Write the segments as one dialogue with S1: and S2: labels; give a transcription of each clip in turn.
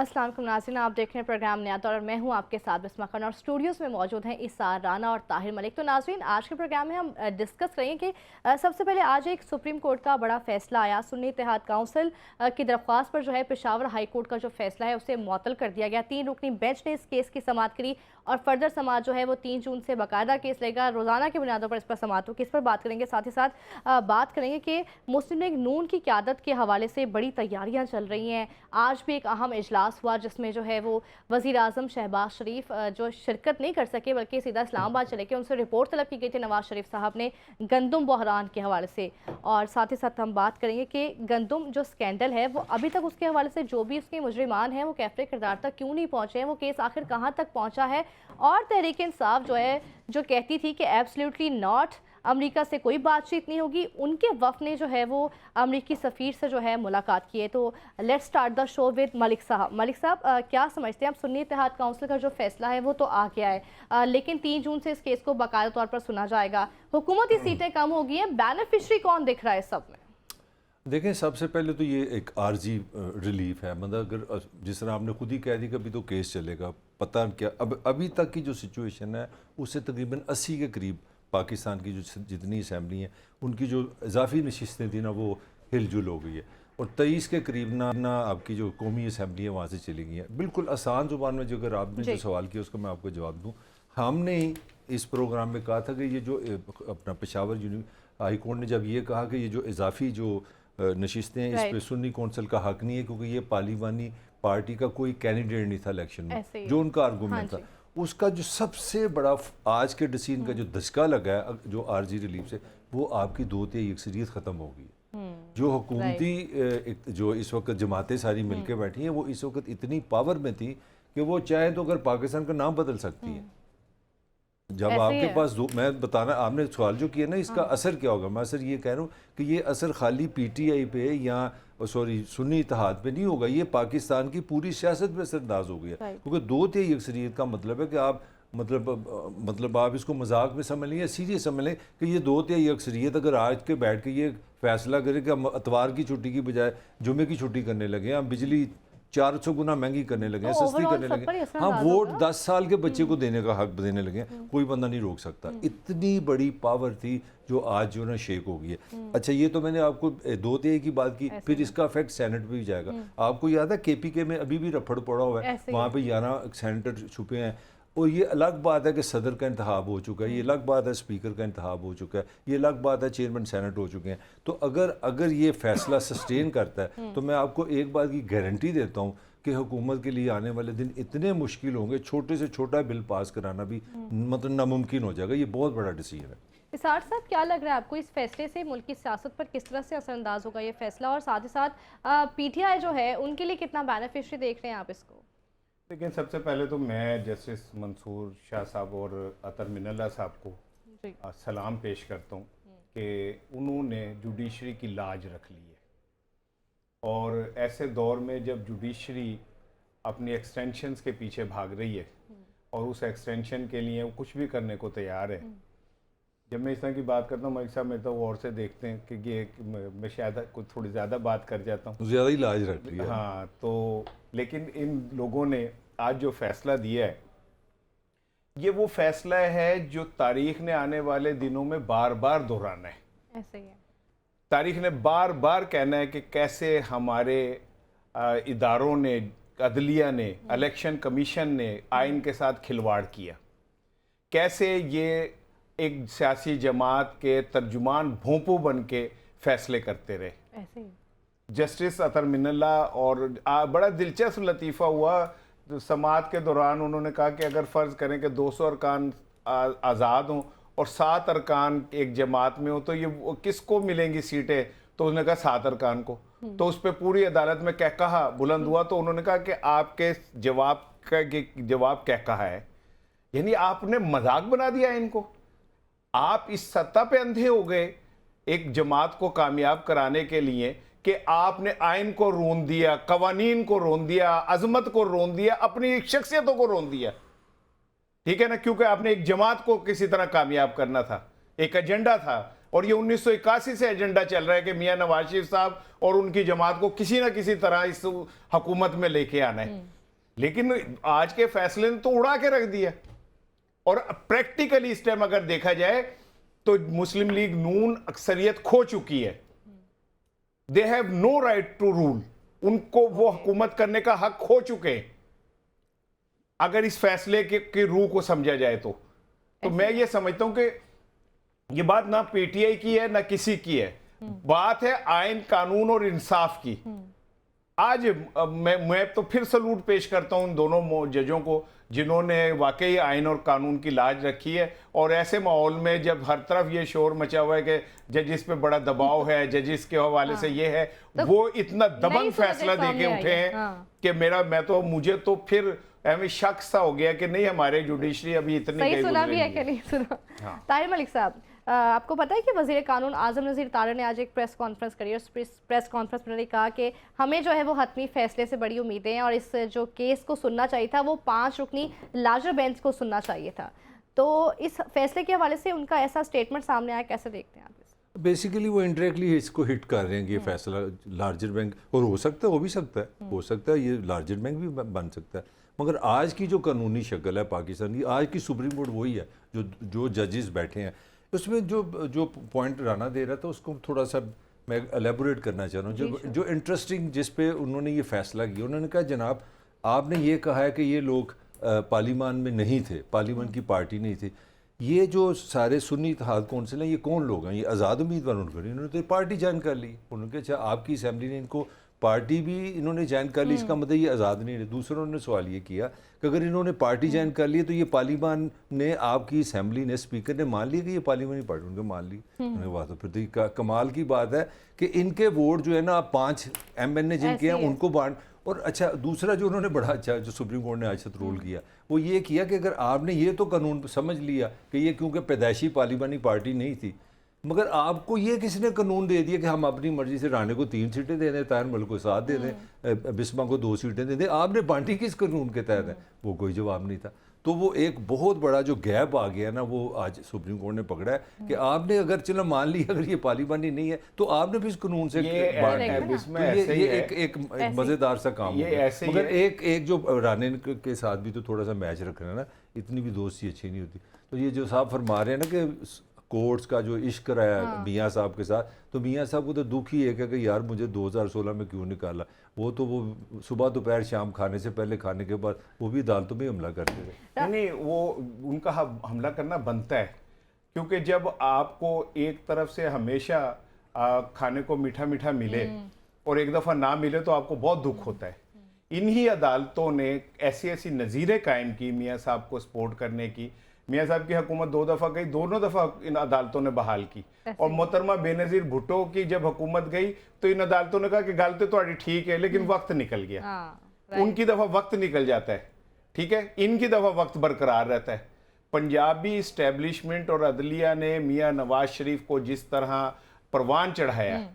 S1: अस्सलाम वालेकुम नाज़रीन, आप देख रहे हैं प्रोग्राम नया दौर और मैं हूं आपके साथ बिस्मा खान और स्टूडियोज़ में मौजूद हैं इसार राना और ताहिर मलिक। तो नाज़रीन, आज के प्रोग्राम में हम डिस्कस करेंगे कि सबसे पहले आज एक सुप्रीम कोर्ट का बड़ा फैसला आया। सुन्नी इत्तेहाद काउंसिल की दरख्वास्त पर जो है पेशावर हाई कोर्ट का जो फैसला है उसे मुअत्तल कर दिया गया। 3 रुकनी बेंच ने इस केस की समाअत करी और फर्दर समाअत जो है वो 3 जून से बाकायदा केस लेगा। रोज़ाना की बुनियादों पर इस पर समाअत होगी। इस पर बात करेंगे, साथ ही साथ बात करेंगे कि मुस्लिम लीग नून की क़यादत के हवाले से बड़ी तैयारियाँ चल रही हैं। आज भी एक अहम इजलास हुआ जिसमें जो है वो वज़ीर आज़म शहबाज शरीफ जो शिरकत नहीं कर सके बल्कि सीधा इस्लामाबाद चले गए। उनसे रिपोर्ट तलब की गई थी नवाज शरीफ साहब ने गंदम बहरान के हवाले से। और साथ ही साथ हम बात करेंगे कि गंदम जो स्कैंडल है वो अभी तक उसके हवाले से जो भी उसके मुजरिमान हैं वो कैफरे किरदार तक क्यों नहीं पहुँचे हैं, वो केस आखिर कहाँ तक पहुँचा है। और तहरीक इंसाफ जो है जो कहती थी कि एब्सोल्युटली नॉट, अमेरिका से कोई बातचीत नहीं होगी, उनके वफ़द ने जो है वो अमेरिकी सफ़ीर से जो है मुलाकात की है। तो let's start the show with Malik साहब। मलिक साहब, क्या समझते हैं आप? सुन्नी इत्तेहाद काउंसिल का जो फैसला है वो तो आ गया है, लेकिन 3 जून से इस केस को बाकायदा तौर पर सुना जाएगा। हुकूमती सीटें कम हो गई हैं, बेनिफिशरी कौन दिख रहा है सब में?
S2: देखें, सबसे पहले तो ये एक आर्जी रिलीफ है। मतलब अगर जिस तरह आपने खुद ही कह दी कि अभी तो केस चलेगा, पता क्या अभी तक की जो सिचुएशन है उससे तकरीबन 80 के करीब पाकिस्तान की जो जितनी असम्बली हैं उनकी जो इजाफी नशिस्तें थी ना वो हिलजुल हो गई है और 23 के करीब ना आपकी जो कौमी असम्बली है वहाँ से चली गई है। बिल्कुल आसान ज़ुबान में जो अगर आपने जो सवाल किया उसका मैं आपको जवाब दूँ, हमने इस प्रोग्राम में कहा था कि ये जो अपना पेशावर हाई कोर्ट ने जब ये कहा कि ये जो इजाफी जो नशिस्तें हैं इस पर सुन्नी कौंसिल का हक नहीं है क्योंकि ये पालीवानी पार्टी का कोई कैंडिडेट नहीं था इलेक्शन में, जो उनका आर्गूमेंट था। उसका जो सबसे बड़ा आज के डिसीजन का जो धचका लगा है जो आरजी रिलीफ से, वो आपकी 2/3 अक्सरियत ख़त्म हो गई। जो हुकूमती जो इस वक्त जमातें सारी मिलकर बैठी हैं वो इस वक्त इतनी पावर में थी कि वो चाहे तो अगर पाकिस्तान का नाम बदल सकती है। जब आपके पास मैं बताना, आपने सवाल जो किया ना इसका असर क्या होगा, मैं असर ये कह रहा हूँ कि ये असर खाली पीटीआई पे या सुन्नी इत्तेहाद पे नहीं होगा, ये पाकिस्तान की पूरी सियासत पे असरअंदाज हो गया। क्योंकि 2/3 अक्सरियत का मतलब है कि आप मतलब आप इसको मजाक में समझ लें या सीरियस समझ लें कि ये 2/3 अक्सरियत अगर आज के बैठ के ये फैसला करे कि हम इतवार की छुट्टी की बजाय जुमे की छुट्टी करने लगे, हम बिजली 400 गुना महंगी करने लगे हैं, सस्ती करने लगे, हाँ वोट 10 साल के बच्चे को देने का हक देने लगे हैं, कोई बंदा नहीं रोक सकता। इतनी बड़ी पावर थी जो आज जो ना शेक हो गई है। अच्छा, ये तो मैंने आपको 2/3 की बात की, फिर इसका इफेक्ट सेनेट पे भी जाएगा। आपको याद है केपीके में अभी भी रफड़ पड़ा हुआ है, वहाँ पे 11 सेनेटर छुपे हैं। और ये अलग बात है कि सदर का इंतखाब हो चुका है, ये अलग बात है स्पीकर का इंतखाब हो चुका है, ये अलग बात है चेयरमैन सेनेट हो चुके हैं। तो अगर ये फैसला सस्टेन करता है तो मैं आपको एक बात की गारंटी देता हूँ कि हुकूमत के लिए आने वाले दिन इतने मुश्किल होंगे, छोटे से छोटा बिल पास कराना भी मतलब नामुमकिन हो जाएगा। ये बहुत बड़ा डिसीजन है।
S1: इसार साहब, क्या लग रहा है आपको इस फैसले से मुल्क की सियासत पर किस तरह से असरअंदाज होगा ये फैसला, और साथ ही साथ पीटीआई जो है उनके लिए कितना बेनिफिशरी देख रहे हैं आप इसको?
S3: लेकिन सबसे पहले तो मैं जस्टिस मंसूर शाह साहब और अतर मिनल्ला साहब को सलाम पेश करता हूँ कि उन्होंने जुडिशरी की लाज रख ली है। और ऐसे दौर में जब जुडिशरी अपनी एक्सटेंशंस के पीछे भाग रही है और उस एक्सटेंशन के लिए वो कुछ भी करने को तैयार है, जब मैं इस तरह की बात करता हूँ मलिक साहब मेरे तो और से देखते हैं कि ये मैं शायद कुछ थोड़ी ज़्यादा बात कर जाता हूँ,
S2: ज़्यादा ही लाज रख रही है।
S3: हाँ, तो लेकिन इन लोगों ने आज जो फैसला दिया है ये वो फैसला है जो तारीख ने आने वाले दिनों में बार बार दोहराना है।
S1: ऐसे ही है,
S3: तारीख ने बार बार कहना है कि कैसे हमारे इदारों ने, अदलिया ने, इलेक्शन कमीशन ने आइन के साथ खिलवाड़ किया, कैसे ये एक सियासी जमात के तर्जुमान भोंपू बन के फैसले करते रहे।
S1: ऐसे ही
S3: जस्टिस अतर मिनल्ला और बड़ा दिलचस्प लतीफ़ा हुआ तो समाअत के दौरान उन्होंने कहा कि अगर फ़र्ज़ करें कि 200 अरकान आज़ाद हों और 7 अरकान एक जमात में हो तो ये किसको मिलेंगी सीटें? तो उन्होंने कहा 7 अरकान को। तो उस पर पूरी अदालत में क्या कहा बुलंद हुआ, तो उन्होंने कहा कि आपके जवाब क्या कहा है, यानी आपने मजाक बना दिया इनको। आप इस सत्ता पे अंधे हो गए एक जमात को कामयाब कराने के लिए कि आपने आइन को रोन दिया, कवानीन को रोन दिया, अजमत को रोन दिया, अपनी शख्सियतों को रोन दिया, ठीक है ना, क्योंकि आपने एक जमात को किसी तरह कामयाब करना था, एक एजेंडा था। और ये 1981 से एजेंडा चल रहा है कि मियां नवाज शरीफ साहब और उनकी जमात को किसी ना किसी तरह इस हुकूमत में लेके आना है। लेकिन आज के फैसले ने तो उड़ा के रख दिया। और प्रैक्टिकली इस टाइम अगर देखा जाए तो मुस्लिम लीग नून अक्सरियत खो चुकी है। They have no right to rule, उनको वो हुकूमत करने का हक खो चुके हैं अगर इस फैसले के रूह को समझा जाए तो मैं ये समझता हूं कि ये बात ना पीटीआई की है ना किसी की है, बात है आइन कानून और इंसाफ की। आज मैं तो फिर सलूट पेश करता हूं उन दोनों जजों को जिन्होंने वाकई आइन और कानून की लाज रखी है। और ऐसे माहौल में जब हर तरफ ये शोर मचा हुआ है कि जजिस पे बड़ा दबाव है, जजिस के हवाले से ये है, तो वो इतना दबंग फैसला देके उठे हैं कि मुझे तो फिर हमें शक सा हो गया कि नहीं हमारे जुडिशरी अभी इतनी
S1: सही सुना भी है कि नहीं सुना। ताहिर मलिक साहब, आपको पता है कि वज़ीर कानून आज़म नज़ीर तारड़ ने आज एक प्रेस कॉन्फ्रेंस करी और प्रेस कॉन्फ्रेंस में उन्होंने कहा कि हमें जो है वो हतमी फैसले से बड़ी उम्मीदें हैं और इस जो केस को सुनना चाहिए था वो 5 रुकनी लार्जर बेंच को सुनना चाहिए था। तो इस फैसले के हवाले से उनका ऐसा स्टेटमेंट सामने आया, कैसे देखते हैं आप इसे?
S2: बेसिकली वो इनडायरेक्टली इसको हिट कर रहे हैं कि ये फैसला लार्जर बैंक, और हो सकता है, हो सकता है ये लार्जर बैंक भी बन सकता है। मगर आज की जो कानूनी शक्ल है पाकिस्तान की, आज की सुप्रीम कोर्ट वही है जो जजेस बैठे हैं। उसमें जो पॉइंट राना दे रहा था उसको थोड़ा सा मैं एलेबोरेट करना चाह रहा हूँ। जो इंटरेस्टिंग जिस पे उन्होंने ये फैसला किया, उन्होंने कहा जनाब आपने ये कहा है कि ये लोग पार्लियामान में नहीं थे, पार्लियामान की पार्टी नहीं थी। ये जो सारे सुन्नी इत्तेहाद कौंसिल हैं ये कौन लोग हैं? ये आज़ाद उम्मीदवार उन्होंने तो पार्टी ज्वाइन कर ली। उन्होंने कहा अच्छा आपकी असम्बली ने इनको पार्टी भी इन्होंने ज्वाइन कर ली, इसका मतलब ये आज़ाद नहीं है। दूसरों ने सवाल ये किया कि अगर इन्होंने पार्टी ज्वाइन कर ली तो ये पार्लियामान ने, आपकी असम्बली ने, स्पीकर ने मान लिया कि ये पार्लियामानी पार्टी, उनके मान ली। उन्होंने बात तो फिर कमाल की बात है कि इनके वोट जो है ना, आप 5 MNA जिनके हैं उनको बांट। और अच्छा दूसरा जो उन्होंने बड़ा अच्छा जो सुप्रीम कोर्ट ने आज तक रोल किया वो ये किया कि अगर आपने ये तो कानून समझ लिया कि ये क्योंकि पैदाइशी पार्लियामानी पार्टी नहीं थी, मगर आपको ये किसने कानून दे दिया कि हम अपनी मर्जी से राणे को 3 सीटें दे दें, ताहिर मलिक को 7 दे दें, बिस्मा को 2 सीटें दे दें, आपने बांटी किस कानून के तहत है? वो कोई जवाब नहीं था। तो वो एक बहुत बड़ा जो गैप आ गया ना, वो आज सुप्रीम कोर्ट ने पकड़ा है कि आपने अगर चलो मान लिया अगर ये पार्लियामानी नहीं है तो आपने भी इस कानून से एक मज़ेदार सा काम है। मगर एक जो राणे के साथ भी तो थोड़ा सा मैच रखना है ना, इतनी भी दोस्ती अच्छी नहीं होती। तो ये जो साहब फरमा रहे हैं ना कि कोर्ट्स का जो इश्क रहा है मियाँ साहब के साथ, तो मियाँ साहब को तो दुख ही है कि यार मुझे 2016 में क्यों निकाला। वो तो वो सुबह दोपहर शाम खाने से पहले खाने के बाद वो भी अदालतों में हमला करते थे।
S3: नहीं वो उनका हमला करना बनता है, क्योंकि जब आपको एक तरफ से हमेशा खाने को मीठा मीठा मिले और एक दफ़ा ना मिले तो आपको बहुत दुख होता है। इन्हीं अदालतों ने ऐसी ऐसी नज़ीरें कायम की मियाँ साहब को सपोर्ट करने की। मियाँ साहब की हुकूमत 2 दफ़ा गई, दोनों दफ़ा इन अदालतों ने बहाल की। और मोहतरमा बेनज़ीर भुट्टो की जब हुकूमत गई तो इन अदालतों ने कहा कि गलती तो ठीक है लेकिन वक्त निकल गया। उनकी दफ़ा वक्त निकल जाता है, ठीक है, इनकी दफ़ा वक्त बरकरार रहता है। पंजाबी इस्टेब्लिशमेंट और अदलिया ने मियाँ नवाज शरीफ को जिस तरह परवान चढ़ाया,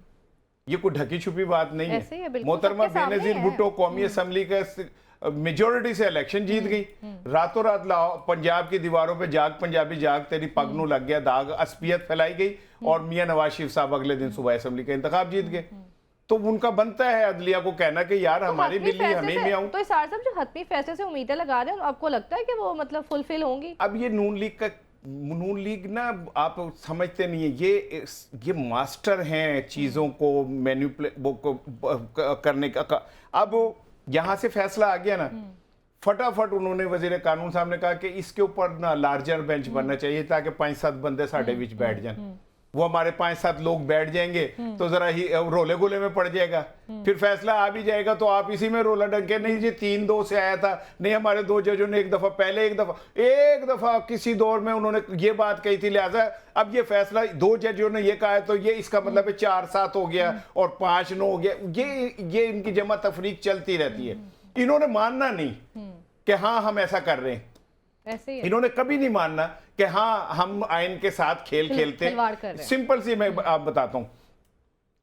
S3: ये कोई ढकी छुपी बात नहीं है। मोहतरमा बेनज़ीर भुट्टो कौमी असम्बली का मेजोरिटी से इलेक्शन जीत गई, रातों रात पंजाब की दीवारों पे जाग पंजाबी जाग तेरी पग नू लग गया दाग, असपियत फैलाई गई और मियां नवाज शरीफ साहब अगले दिन सुबह असेंबली का इंतखाब जीत गए। तो उनका बनता है अदलिया को कहना कि यार हमारी बिल्ली हमें भी आऊं।
S1: तो इस साहब जो हतमी फैसले से उम्मीदें लगा रहे हैं, आपको लगता है कि वो मतलब फुलफिल होंगी? अब
S3: ये नून लीग ना, आप समझते नहीं है, ये मास्टर हैं चीजों को मैनिपुलेट करने का। अब यहां से फैसला आ गया ना, फटाफट उन्होंने वजीर कानून साहब ने कहा कि इसके ऊपर ना लार्जर बेंच बनना चाहिए ताकि 5-7 बंदे साढ़े बीच बैठ जाएं। वो हमारे 5-7 लोग बैठ जाएंगे तो जरा ही रोले गोले में पड़ जाएगा, फिर फैसला आ भी जाएगा तो आप इसी में रोला डंके, नहीं जी 3-2 से आया था, नहीं हमारे 2 जजों ने एक दफा किसी दौर में उन्होंने ये बात कही थी, लिहाजा अब ये फैसला 2 जजों ने ये कहा है तो ये इसका मतलब 4-7 हो गया और 5-9 हो गया। ये इनकी जमा तफरीक चलती रहती है। इन्होंने मानना नहीं कि हाँ हम ऐसा कर रहे हैं,
S1: ऐसे ही
S3: इन्होंने कभी नहीं मानना कि हाँ हम आइन के साथ खेल खेलते हैं। सिंपल सी मैं आप बताता हूं,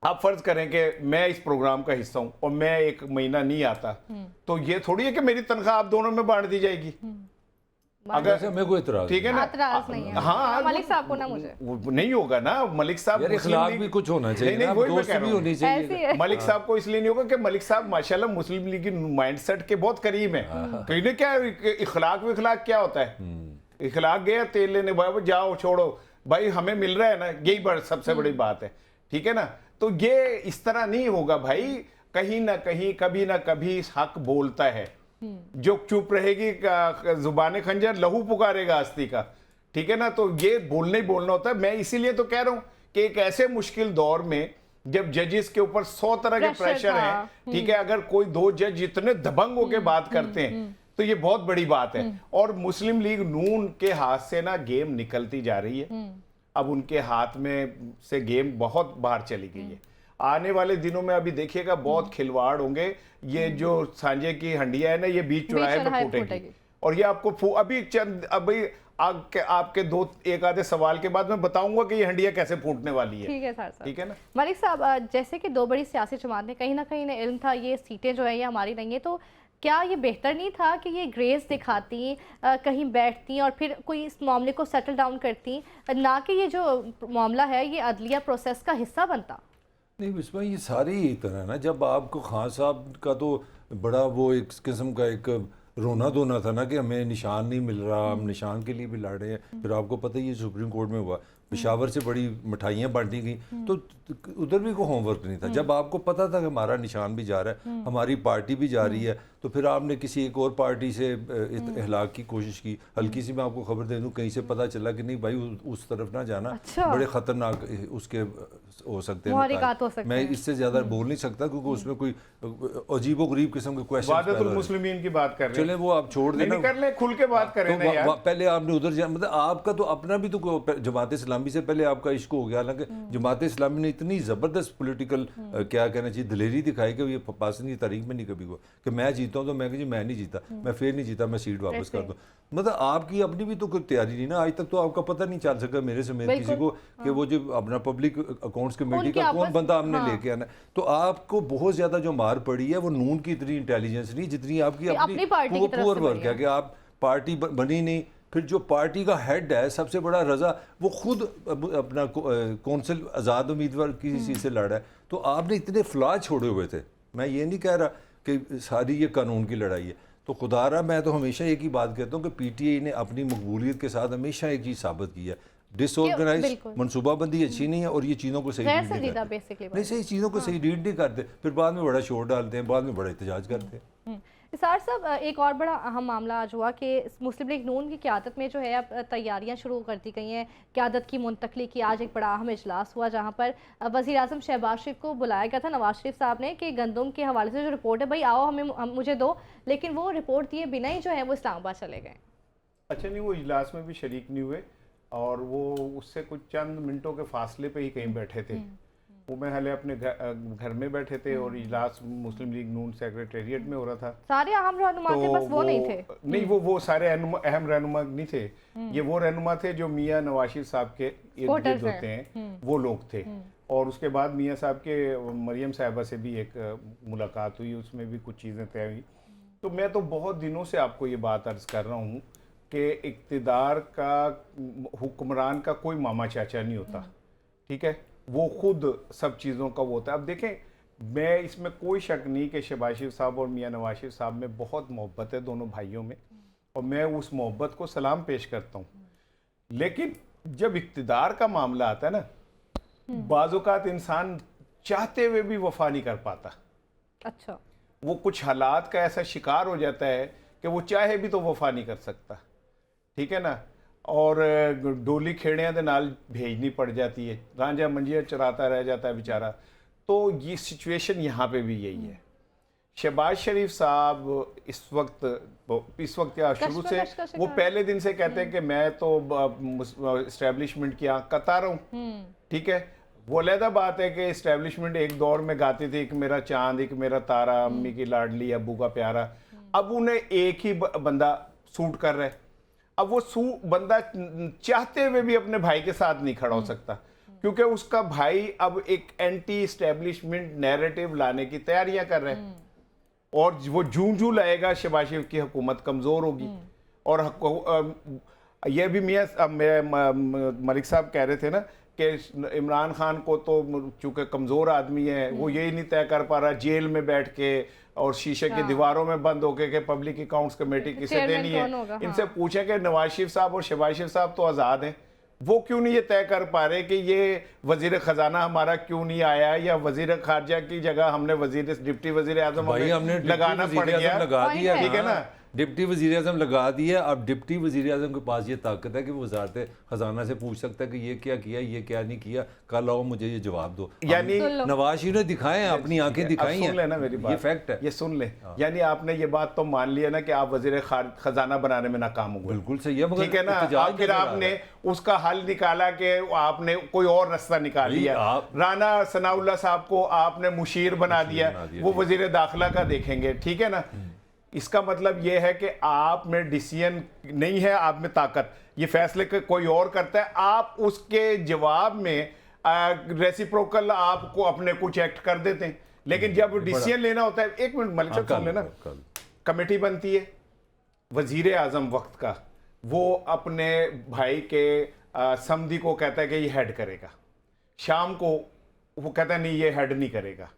S3: आप फर्ज करें कि मैं इस प्रोग्राम का हिस्सा हूं और मैं 1 महीना नहीं आता, तो ये थोड़ी है कि मेरी तनख्वाह आप दोनों में बांट दी जाएगी।
S2: अगर मेरे को इतराज
S3: ठीक है ना,
S1: एतराज नहीं है।
S3: हाँ
S1: मलिक साहब को ना मुझे
S3: वो नहीं होगा ना, मलिक साहब
S2: यार
S3: मुस्लिम
S2: इखलाक
S3: लीग-
S2: भी कुछ होना चाहिए
S3: नहीं,
S2: ना,
S3: वही मैं
S2: दोस्ती
S3: कह
S2: भी
S3: रहा हूँ।
S2: होनी
S1: ऐसी
S2: चाहिए।
S1: है।
S3: मलिक साहब को इसलिए नहीं होगा कि मलिक साहब माशाल्लाह मुस्लिम लीग की माइंडसेट के बहुत करीब है। तो इन्हें क्या इखलाक विखलाक क्या होता है? इखलाक गया तेल लेने, भाई जाओ छोड़ो भाई, हमें मिल रहा है ना, यही सबसे बड़ी बात है। ठीक है ना, तो ये इस तरह नहीं होगा भाई। कहीं ना कहीं कभी ना कभी हक बोलता है, जो चुप रहेगी जुबान खंजर लहू पुकारेगा आस्ती का। ठीक है ना, तो ये बोलना ही बोलना होता है। मैं इसीलिए तो कह रहा हूं कि एक ऐसे मुश्किल दौर में जब जजेस के ऊपर 100 तरह के प्रेशर है, ठीक है, अगर कोई दो जज इतने दबंग होके बात करते हैं तो ये बहुत बड़ी बात है। और मुस्लिम लीग नून के हाथ से ना गेम निकलती जा रही है। अब उनके हाथ में से गेम बहुत बाहर चली गई है। आने वाले दिनों में अभी देखिएगा बहुत खिलवाड़ होंगे। ये जो सांझे की हंडिया है ना, ये बीच चौराहे पे फूटेगी। और ये आपको अभी अभी आपके दो एक आधे सवाल के बाद मैं बताऊंगा कि ये हंडिया कैसे फूटने वाली है।
S1: ठीक है सर साहब।
S3: ठीक है ना
S1: मलिक साहब, जैसे कि दो बड़ी सियासी जमातें कहीं ना कहीं इल्म था ये सीटें जो है ये हमारी नहीं है, तो क्या ये बेहतर नहीं था कि ये ग्रेस दिखाती, कहीं बैठती और फिर कोई इस मामले को सेटल डाउन करती, ना कि ये जो मामला है ये अदलिया प्रोसेस का हिस्सा बनता?
S2: नहीं बिस्मा, ये सारी ही तरह ना, जब आपको खान साहब का तो बड़ा वो एक किस्म का एक रोना धोना था ना कि हमें निशान नहीं मिल रहा, हम निशान के लिए भी लड़ रहे हैं। फिर आपको पता ही है सुप्रीम कोर्ट में हुआ, पेशावर से बड़ी मिठाइयाँ बांटी गई, तो उधर भी कोई होमवर्क नहीं था। जब आपको पता था कि हमारा निशान भी जा रहा है, हमारी पार्टी भी जा रही है, तो फिर आपने किसी एक और पार्टी से इहलाक की कोशिश की। हल्की सी मैं आपको खबर दे दूं, कहीं से पता चला कि नहीं भाई उस तरफ ना जाना,
S1: अच्छा।
S2: बड़े खतरनाक उसके हो सकते
S1: मुहर्रिकात हो सकते
S2: हैं। मैं
S1: हैं।
S2: इससे ज्यादा बोल नहीं सकता क्योंकि उसमें कोई अजीबो गरीब किस्म के क्वेश्चन।
S3: वादतुल मुस्लिमीन की बात कर रहे हैं,
S2: चले वो आप छोड़ देना,
S3: कर ले, खुल के बात करें ना यार।
S2: पहले आपने उधर मतलब आपका तो अपना भी तो जमात इस्लामी से पहले आपका इश्क हो गया। हालांकि जमात इस्लामी ने इतनी जबरदस्त पॉलिटिकल क्या कहना चाहिए दिलेरी दिखाई कि ये पाकिस्तान की तारीख में नहीं कभी हुआ कि मैं जीता हूं तो मैं जी मैं नहीं जीता, मैं फिर नहीं जीता, मैं सीट वापस कर दूं। मतलब आपकी अपनी भी तो कोई तैयारी नहीं ना, आज तक तो आपका पता नहीं चल सका मेरे समेत किसी को कि वो जो अपना पब्लिक अकाउंट्स कमेटी का कौन बंदा हमने लेके आना। तो आपको बहुत ज्यादा जो मार पड़ी है वो नून की इतनी इंटेलिजेंस नहीं जितनी आपकी अपनी पुअर वर्क है कि आप पार्टी बनी नहीं। फिर जो पार्टी का हेड है सबसे बड़ा रजा, वो खुद अपना कौंसिल आज़ाद उम्मीदवार किसी से लड़ा है। तो आपने इतने फ्लॉ छोड़े हुए थे। मैं ये नहीं कह रहा कि सारी ये कानून की लड़ाई है। तो खुदारा मैं तो हमेशा एक ही बात कहता हूँ कि पीटीआई ने अपनी मकबूलियत के साथ हमेशा एक चीज़ साबित की है, डिसऑर्गेनाइज मनसूबाबंदी अच्छी नहीं है और ये चीज़ों को सही रीड नहीं करते। नहीं सही चीज़ों को सही रीड नहीं करते, फिर बाद में बड़ा शोर डालते हैं, बाद में बड़ा एहतजाज करते हैं।
S1: निसार साहब, एक और बड़ा अहम मामला आज हुआ कि मुस्लिम लीग नून की क़यादत में जो है अब तैयारियां शुरू कर दी गई हैं क़यादत की मुंतकली की। आज एक बड़ा अहम इजलास हुआ जहां पर वज़ीर आज़म शहबाज शरीफ को बुलाया गया था नवाज शरीफ साहब ने कि गंदम के हवाले से जो रिपोर्ट है भाई आओ मुझे दो, लेकिन वो रिपोर्ट दिए बिना ही जो है वो इस्लामाबाद चले गए।
S3: अच्छा, नहीं वो इजलास में भी शरीक नहीं हुए और वो उससे कुछ चंद मिनटों के फासले पे ही कहीं बैठे थे। वो मैं हाले अपने घर में बैठे थे और इजलास मुस्लिम लीग नून सेक्रेटेरिएट में हो रहा था।
S1: सारे अहम रहनुमा थे, बस वो नहीं थे।
S3: नहीं, वो सारे अहम रहनुमा नहीं थे। ये वो रहनुमा थे जो मियां नवाज शरीफ साहब के इर्द गिर्द होते हैं, वो लोग थे। और उसके बाद मियां साहब के मरियम साहिबा से भी एक मुलाकात हुई, उसमें भी कुछ चीज़ें तय हुई। तो मैं तो बहुत दिनों से आपको ये बात अर्ज कर रहा हूँ कि इक़्तिदार का, हुक्मरान का कोई मामा चाचा नहीं होता। ठीक है, वो खुद सब चीज़ों का वो होता है। अब देखें, मैं इसमें कोई शक नहीं कि शहबाज शरीफ साहब और मियां नवाज शरीफ साहब में बहुत मोहब्बत है दोनों भाइयों में, और मैं उस मोहब्बत को सलाम पेश करता हूँ। लेकिन जब इक़्तिदार का मामला आता है ना, बाज़ औक़ात इंसान चाहते हुए भी वफा नहीं कर पाता।
S1: अच्छा,
S3: वो कुछ हालात का ऐसा शिकार हो जाता है कि वो चाहे भी तो वफा नहीं कर सकता। ठीक है ना, और डोली खेड़ियां दे नाल भेजनी पड़ जाती है, रांझा मंजियाँ चराता रह जाता है बेचारा। तो ये सिचुएशन यहाँ पे भी यही है। शहबाज शरीफ साहब इस वक्त या शुरू से वो पहले दिन से कहते हैं कि मैं तो इस्टेब्लिशमेंट की आँख कता रहा हूँ। ठीक है, वो अलहदा बात है कि इस्टेब्लिशमेंट एक दौर में गाती थी एक मेरा चांद, एक मेरा तारा, अम्मी की लाडली, अब्बू का प्यारा। अब उन्हें एक ही बंदा सूट कर रहा है। अब वो बंदा चाहते हुए भी अपने भाई के साथ नहीं खड़ा हो सकता, क्योंकि उसका भाई अब एक एंटी इस्टेब्लिशमेंट नैरेटिव लाने की तैयारियां कर रहे हैं। और वो जूं जूं लाएगा शहबाज शरीफ की हुकूमत कमज़ोर होगी। और ये भी मलिक साहब कह रहे थे ना कि इमरान खान को तो चूंकि कमज़ोर आदमी है, वो यही नहीं तय कर पा रहा जेल में बैठ के और शीशे की दीवारों में बंद होके कि पब्लिक अकाउंट्स कमेटी किसे देनी है। इनसे पूछें कि नवाज शरीफ साहब और शहबाज शरीफ साहब तो आज़ाद हैं, वो क्यों नहीं ये तय कर पा रहे कि ये वजीर खजाना हमारा क्यों नहीं आया, या वजीर खारजा की जगह हमने डिप्टी वजीर आजम लगाना पड़ गया, ठीक है ना,
S2: डिप्टी वजीर आजम लगा दिया। अब डिप्टी वजीर आजम के पास ये ताकत है कि वो वजारत खजाना से पूछ सकता है कि ये क्या किया, ये क्या नहीं किया, कल आओ मुझे ये जवाब दो।
S3: यानी
S2: नवाज शरीफ ने दिखाए हैं, अपनी आंखें दिखाई हैं।
S3: सुन लेना मेरी बात,
S2: ये फैक्ट है,
S3: ये सुन ले। यानी आपने ये बात तो मान लिया ना कि आप वजीर खजाना बनाने में नाकाम हुए।
S2: बिल्कुल सही है,
S3: ठीक है ना। फिर आपने उसका हल निकाला कि आपने कोई और रास्ता निकाल लिया। राना सनाउल्लाह साहब को आपने मुशीर बना दिया, वो वजीर दाखिला का देखेंगे, ठीक है ना। इसका मतलब ये है कि आप में डिसीजन नहीं है, आप में ताकत, ये फैसले कोई और करता है, आप उसके जवाब में रेसिप्रोकल आपको अपने कुछ एक्ट कर देते हैं। लेकिन जब डिसीजन लेना होता है, एक मिनट मलिक साहब सुन लेना, कमेटी बनती है, वजीर आजम वक्त का वो अपने भाई के समधी को कहता है कि ये हेड करेगा, शाम को वो कहता है नहीं ये हेड नहीं करेगा,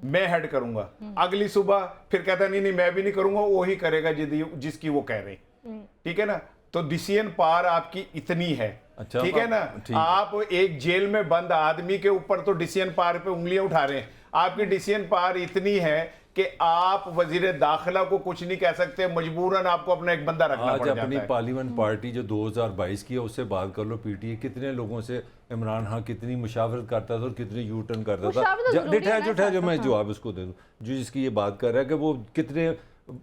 S3: मैं हेड करूंगा, अगली सुबह फिर कहता नहीं मैं भी नहीं करूंगा, वो ही करेगा जिसकी वो कह रहे, ठीक है ना। तो डिसीजन पावर आपकी इतनी है,
S2: अच्छा,
S3: ठीक है ना। आप एक जेल में बंद आदमी के ऊपर तो डिसीजन पावर पे उंगलियां उठा रहे हैं, आपकी डिसीजन पावर इतनी है कि आप वजीर दाखिला को कुछ नहीं कह सकते, मजबूरन आपको अपना एक बंदा रखना पड़ जाता है।
S2: अपनी पार्लियामेंट पार्टी जो 2022 की है उससे बात कर लो, पीटीए कितने लोगों से इमरान खान कितनी मुशावरत करता था और कितनी यू टर्न करता था। जो मैं जवाब उसको दे दूँ, जो जिसकी ये बात कर रहा है कि वो कितने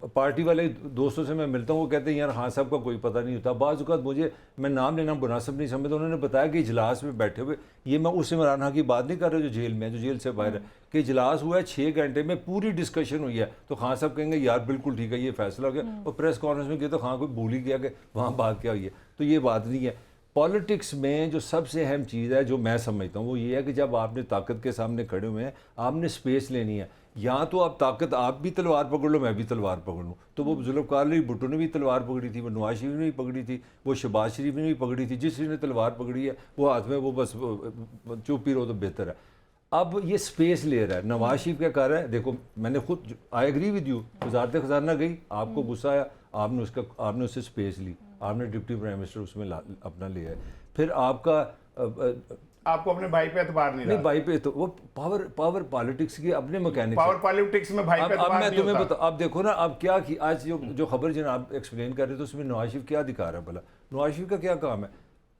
S2: पार्टी वाले दोस्तों से मैं मिलता हूँ, वो कहते हैं यार खान साहब का कोई पता नहीं होता। बाज़ औक़ात मुझे, मैं नाम लेना मुनासिब नहीं समझता, उन्होंने बताया कि इजलास में बैठे हुए, ये मैं उस इमरान खान की बात नहीं कर रहा जो जेल में है, जो जेल से बाहर है, कि इजलास हुआ है 6 घंटे में पूरी डिस्कशन हुई है, तो खान साहब कहेंगे यार बिल्कुल ठीक है ये फैसला हो गया, और प्रेस कॉन्फ्रेंस में किया तो खान कोई भूल ही गया कि वहाँ बात क्या हुई है। तो ये बात नहीं है। पॉलिटिक्स में जो सबसे अहम चीज़ है जो मैं समझता हूँ वो ये है कि जब आपने ताकत के सामने खड़े हुए हैं, आपने स्पेस लेनी है। या तो आप ताकत, आप भी तलवार पकड़ लो, मैं भी तलवार पकड़ लूँ, तो वो जुल्फ़िकार अली भुट्टो ने भी तलवार पकड़ी थी, वो नवाज शरीफ ने भी पकड़ी थी, वो शहबाज शरीफ ने भी पकड़ी थी। जिसने तलवार पकड़ी है वो हाथ में, वो बस चुप ही रहो तो बेहतर है। अब ये स्पेस ले रहा है। नवाज शरीफ क्या कर रहा है, देखो मैंने खुद, आई एग्री विद यू, वजारत खजाना गई, आपको गुस्सा आया, आपने उससे स्पेस ली, आपने डिप्टी प्राइम मिनिस्टर उसमें अपना लिया है। फिर
S3: आपको अपने भाई पे एतबार नहीं
S2: भाई पे, तो वो पावर पॉलिटिक्स की अपने मैकेनिक्स,
S3: पावर पॉलिटिक्स में भाई पे एतबार नहीं होता।
S2: बता, अब देखो ना, अब क्या की आज जो खबर जनाब एक्सप्लेन कर रहे थे उसमें नवाज शरीफ क्या दिखा रहा है भला? नवाज शरीफ का क्या काम है?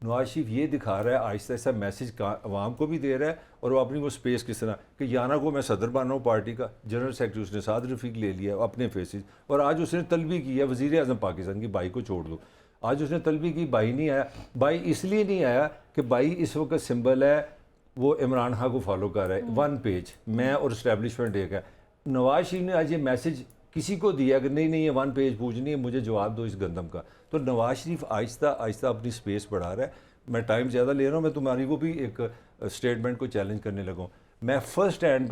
S2: नवाज शरीफ ये दिखा रहा है, आहिस्ता आहिस्ता मैसेज आवाम को भी दे रहा है, और वो अपनी वो स्पेस किस तरह कि 11 को मैं सदर बना हूँ पार्टी का, जनरल सेक्रेटरी उसने साद रफीक ले लिया अपने फेसिस, और आज उसने तलबी की है वज़ीर आज़म पाकिस्तान की, भाई को छोड़ दो। आज उसने तलबी की, भाई नहीं आया। भाई इसलिए नहीं आया कि भाई इस वक्त सिंबल है वो इमरान खान को फॉलो कर रहा है, 1 पेज, मैं और इस्टेब्लिशमेंट एक है। नवाज शरीफ ने आज ये मैसेज किसी को दिया कि नहीं ये 1 पेज पूछनी है, मुझे जवाब दो इस गंदम का। तो नवाज शरीफ आहिस्ता आहिस्ता अपनी स्पेस बढ़ा रहा है। मैं टाइम ज़्यादा ले रहा हूँ, मैं तुम्हारी वो भी एक स्टेटमेंट को चैलेंज करने लगा हूँ। मैं first hand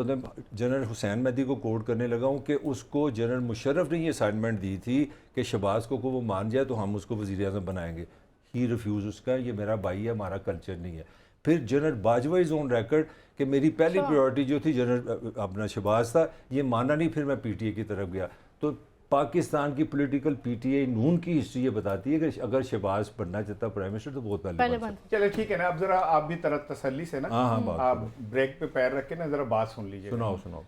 S2: general Hussain Mehdi को कोट करने लगा हूँ कि उसको जनरल मुशर्रफ ने ये असाइनमेंट दी थी कि शहबाज को वो मान जाए तो हम उसको वज़ीर आज़म बनाएंगे। ही रिफ्यूज़ उसका, ये मेरा भाई है, हमारा कल्चर नहीं है। फिर general Bajwa is on record कि मेरी पहली प्रायोरिटी जो थी जनरल अपना शहबाज था, ये माना नहीं, फिर मैं पीटीए की तरफ गया। तो पाकिस्तान की पॉलिटिकल पीटीए नून की हिस्ट्री ये बताती है कि अगर शहबाज बनना चाहता प्राइम मिनिस्टर तो बहुत पहले
S3: चले ठीक है ना। अब जरा आप भी तरह तसल्ली से ना, आप ब्रेक पे पैर रख के ना जरा बात सुन लीजिए।
S2: सुनाओ।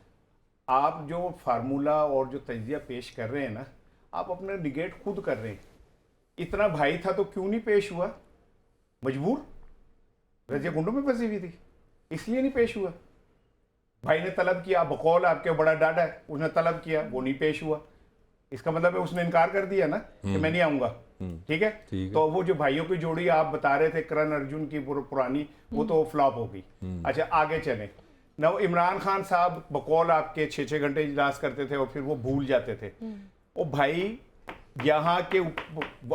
S3: आप जो फार्मूला और जो तजिया पेश कर रहे हैं ना, आप अपने निगेट खुद कर रहे हैं। इतना भाई था तो क्यों नहीं पेश हुआ? मजबूर, रजिया गुंडों में फंसी हुई थी इसलिए नहीं पेश हुआ। भाई ने तलब किया, बकौल आपके बड़ा डाडा है, उसने तलब किया, वो नहीं पेश हुआ। इसका मतलब है उसने इनकार कर दिया ना कि मैं नहीं आऊंगा। ठीक है? तो वो जो भाइयों की जोड़ी आप बता रहे थे करण अर्जुन की पुरानी, वो तो फ्लॉप हो गई। अच्छा आगे चले ना, इमरान खान साहब बकौल आपके 6-6 घंटे इजलास करते थे और फिर वो भूल जाते थे। वो भाई यहाँ के